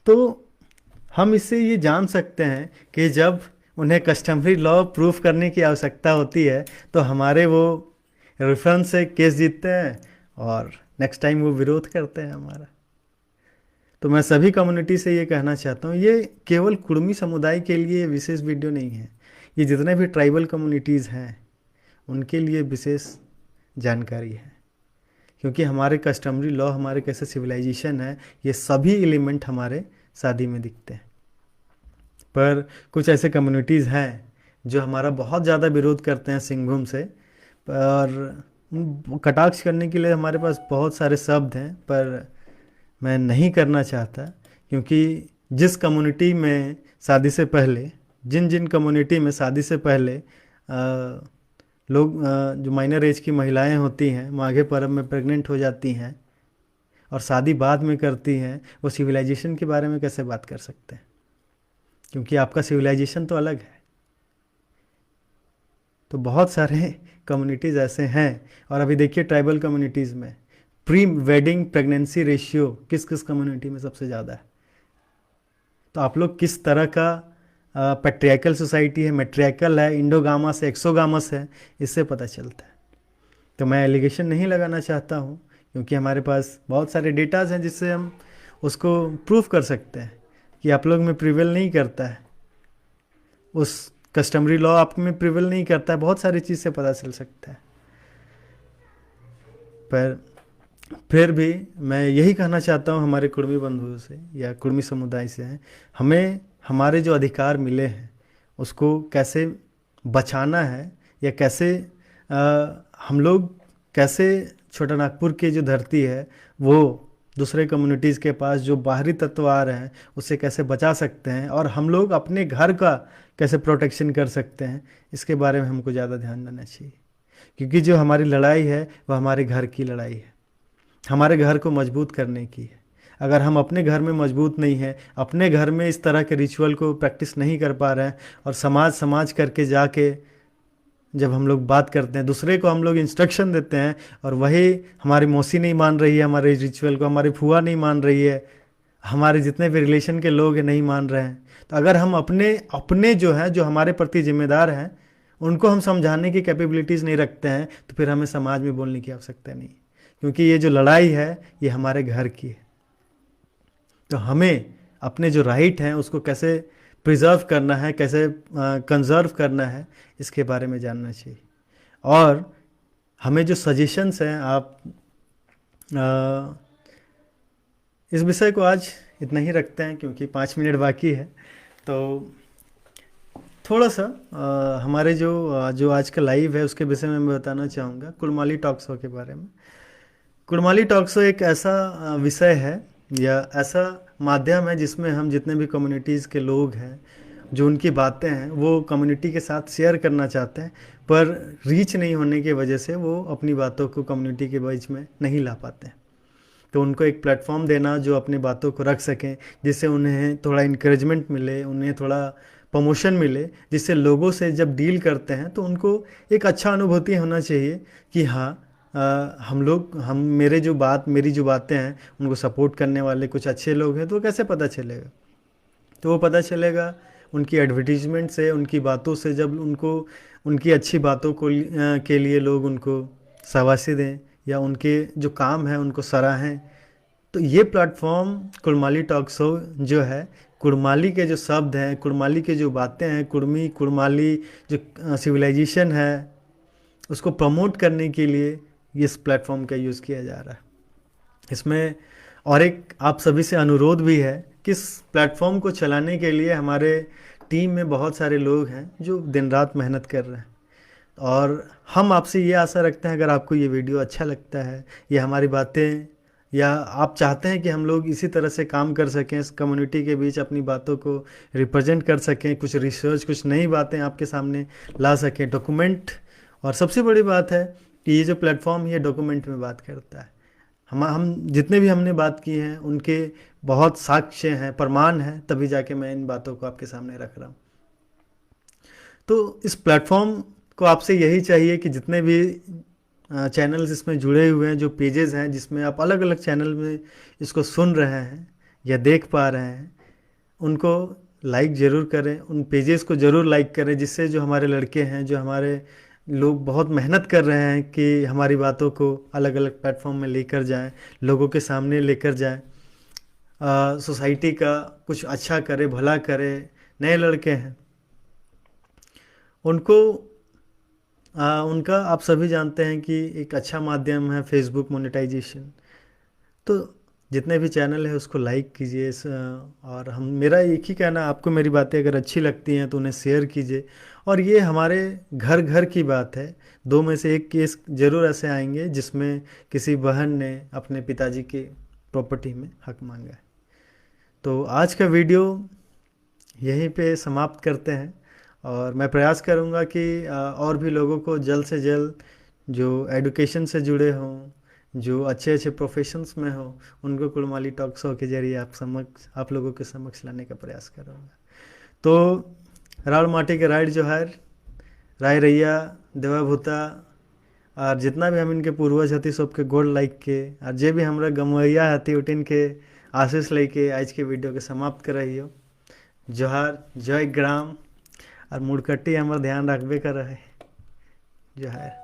तो हम इससे ये जान सकते हैं कि जब उन्हें कस्टमरी लॉ प्रूफ करने की आवश्यकता होती है तो हमारे वो रेफरेंस से केस जीतते हैं और नेक्स्ट टाइम वो विरोध करते हैं हमारा। तो मैं सभी कम्युनिटी से ये कहना चाहता हूँ, ये केवल कुर्मी समुदाय के लिए विशेष वीडियो नहीं है, ये जितने भी ट्राइबल कम्युनिटीज़ हैं उनके लिए विशेष जानकारी है। क्योंकि हमारे कस्टमरी लॉ, हमारे कैसे सिविलाइजेशन है, ये सभी एलिमेंट हमारे शादी में दिखते हैं। पर कुछ ऐसे कम्युनिटीज़ हैं जो हमारा बहुत ज़्यादा विरोध करते हैं सिंहभूम से, पर कटाक्ष करने के लिए हमारे पास बहुत सारे शब्द हैं, पर मैं नहीं करना चाहता, क्योंकि जिस कम्युनिटी में शादी से पहले, जिन जिन कम्युनिटी में शादी से पहले लोग जो माइनर एज की महिलाएं होती हैं माघे पर्व में प्रेग्नेंट हो जाती हैं और शादी बाद में करती हैं, वो सिविलाइजेशन के बारे में कैसे बात कर सकते हैं? क्योंकि आपका सिविलाइजेशन तो अलग है। तो बहुत सारे कम्युनिटीज़ ऐसे हैं। और अभी देखिए ट्राइबल कम्युनिटीज़ में प्री वेडिंग प्रेगनेंसी रेशियो किस किस कम्युनिटी में सबसे ज़्यादा है। तो आप लोग किस तरह का पैट्रियार्कल सोसाइटी है, मैट्रियार्कल है, इंडोगामस है, एक्सोगामस है, इससे पता चलता है। तो मैं एलिगेशन नहीं लगाना चाहता हूँ, क्योंकि हमारे पास बहुत सारे डेटाज हैं जिससे हम उसको प्रूफ कर सकते हैं कि आप लोग में प्रिवेल नहीं करता है, उस कस्टमरी लॉ आप में प्रिवेल नहीं करता है। बहुत सारी चीज़ से पता चल सकता है। पर फिर भी मैं यही कहना चाहता हूँ हमारे कुर्मी बंधुओं से या कुर्मी समुदाय से है, हमें हमारे जो अधिकार मिले हैं उसको कैसे बचाना है, या कैसे हम लोग कैसे छोटा नागपुर की जो धरती है वो दूसरे कम्युनिटीज़ के पास जो बाहरी तत्व आ रहे हैं उससे कैसे बचा सकते हैं, और हम लोग अपने घर का कैसे प्रोटेक्शन कर सकते हैं, इसके बारे में हमको ज़्यादा ध्यान देना चाहिए। क्योंकि जो हमारी लड़ाई है वह हमारे घर की लड़ाई है, हमारे घर को मजबूत करने की है। अगर हम अपने घर में मजबूत नहीं हैं, अपने घर में इस तरह के रिचुअल को प्रैक्टिस नहीं कर पा रहे हैं, और समाज समाज करके जाके जब हम लोग बात करते हैं, दूसरे को हम लोग इंस्ट्रक्शन देते हैं, और वही हमारी मौसी नहीं मान रही है हमारे रिचुअल को, हमारी फुआ नहीं मान रही है, हमारे जितने भी रिलेशन के लोग हैं नहीं मान रहे हैं, तो अगर हम अपने अपने जो हैं, जो हमारे प्रति जिम्मेदार हैं, उनको हम समझाने की कैपेबिलिटीज़ नहीं रखते हैं, तो फिर हमें समाज में बोलने की आवश्यकता नहीं। क्योंकि ये जो लड़ाई है ये हमारे घर की है। तो हमें अपने जो राइट हैं उसको कैसे प्रिजर्व करना है, कैसे कंजर्व करना है, इसके बारे में जानना चाहिए। और हमें जो सजेशंस हैं, आप इस विषय को आज इतना ही रखते हैं क्योंकि 5 मिनट बाकी है। तो थोड़ा सा हमारे जो आज का लाइव है उसके विषय में मैं बताना चाहूँगा कुड़माली टॉक शो के बारे में। कुड़माली टॉक शो एक ऐसा विषय है या ऐसा माध्यम है जिसमें हम जितने भी कम्युनिटीज़ के लोग हैं, जो उनकी बातें हैं वो कम्युनिटी के साथ शेयर करना चाहते हैं, पर रीच नहीं होने की वजह से वो अपनी बातों को कम्युनिटी के बीच में नहीं ला पाते हैं। तो उनको एक प्लेटफॉर्म देना जो अपनी बातों को रख सकें, जिससे उन्हें थोड़ा इंकरेजमेंट मिले, उन्हें थोड़ा प्रमोशन मिले, जिससे लोगों से जब डील करते हैं तो उनको एक अच्छा अनुभूति होना चाहिए कि हाँ मेरी जो बातें हैं उनको सपोर्ट करने वाले कुछ अच्छे लोग हैं। तो कैसे पता चलेगा? तो वो पता चलेगा उनकी एडवर्टीजमेंट से, उनकी बातों से। जब उनको उनकी अच्छी बातों को के लिए लोग उनको शाबाशी दें या उनके जो काम है उनको सराहें, तो ये प्लेटफॉर्म कुड़माली टॉक शो जो है, कुड़माली के जो शब्द हैं, कुड़माली के जो बातें हैं, कुड़माली जो सिविलाइजेशन है उसको प्रमोट करने के लिए इस प्लेटफॉर्म का यूज़ किया जा रहा है। इसमें और एक आप सभी से अनुरोध भी है कि इस प्लेटफॉर्म को चलाने के लिए हमारे टीम में बहुत सारे लोग हैं जो दिन रात मेहनत कर रहे हैं, और हम आपसे ये आशा रखते हैं अगर आपको ये वीडियो अच्छा लगता है या हमारी बातें, या आप चाहते हैं कि हम लोग इसी तरह से काम कर सकें, इस कम्युनिटी के बीच अपनी बातों को रिप्रेजेंट कर सकें, कुछ रिसर्च, कुछ नई बातें आपके सामने ला सकें, डॉक्यूमेंट। और सबसे बड़ी बात है कि ये जो प्लेटफॉर्म ये डॉक्यूमेंट में बात करता है। हम जितने भी हमने बात की हैं उनके बहुत साक्ष्य हैं, प्रमाण हैं, तभी जाके मैं इन बातों को आपके सामने रख रहा हूँ। तो इस प्लेटफॉर्म को आपसे यही चाहिए कि जितने भी चैनल्स इसमें जुड़े हुए हैं, जो पेजेस हैं जिसमें आप अलग अलग चैनल में इसको सुन रहे हैं या देख पा रहे हैं, उनको लाइक ज़रूर करें, उन पेजेस को ज़रूर लाइक करें, जिससे जो हमारे लड़के हैं, जो हमारे लोग बहुत मेहनत कर रहे हैं कि हमारी बातों को अलग अलग प्लेटफॉर्म में लेकर जाएं, लोगों के सामने लेकर जाएं, सोसाइटी का कुछ अच्छा करे, भला करे। नए लड़के हैं उनको उनका आप सभी जानते हैं कि एक अच्छा माध्यम है फेसबुक मोनेटाइजेशन। तो जितने भी चैनल है उसको लाइक कीजिए, और मेरा एक ही कहना, आपको मेरी बातें अगर अच्छी लगती हैं तो उन्हें शेयर कीजिए। और ये हमारे घर घर की बात है। 2 में से 1 केस ज़रूर ऐसे आएंगे जिसमें किसी बहन ने अपने पिताजी की प्रॉपर्टी में हक मांगा है। तो आज का वीडियो यहीं पे समाप्त करते हैं, और मैं प्रयास करूंगा कि और भी लोगों को जल्द से जल्द जो एडुकेशन से जुड़े हों, जो अच्छे अच्छे प्रोफेशंस में हो, उनको कुड़माली टॉक शो के जरिए आप लोगों के समक्ष लाने का प्रयास करूँगा। तो राड़ माटी के राइड जोहार, राय रैया देवा भूता, और जितना भी हम इनके पूर्वज हती सबके गोड़ लाइक के, और जे भी हमरा गमवैया हती उटिन के आशीष लेके आज के वीडियो के समाप्त कर रही हो। जोहार, जय ग्राम, और मुड़कट्टी हमार ध्यान रखबे कर रहे। जोहार।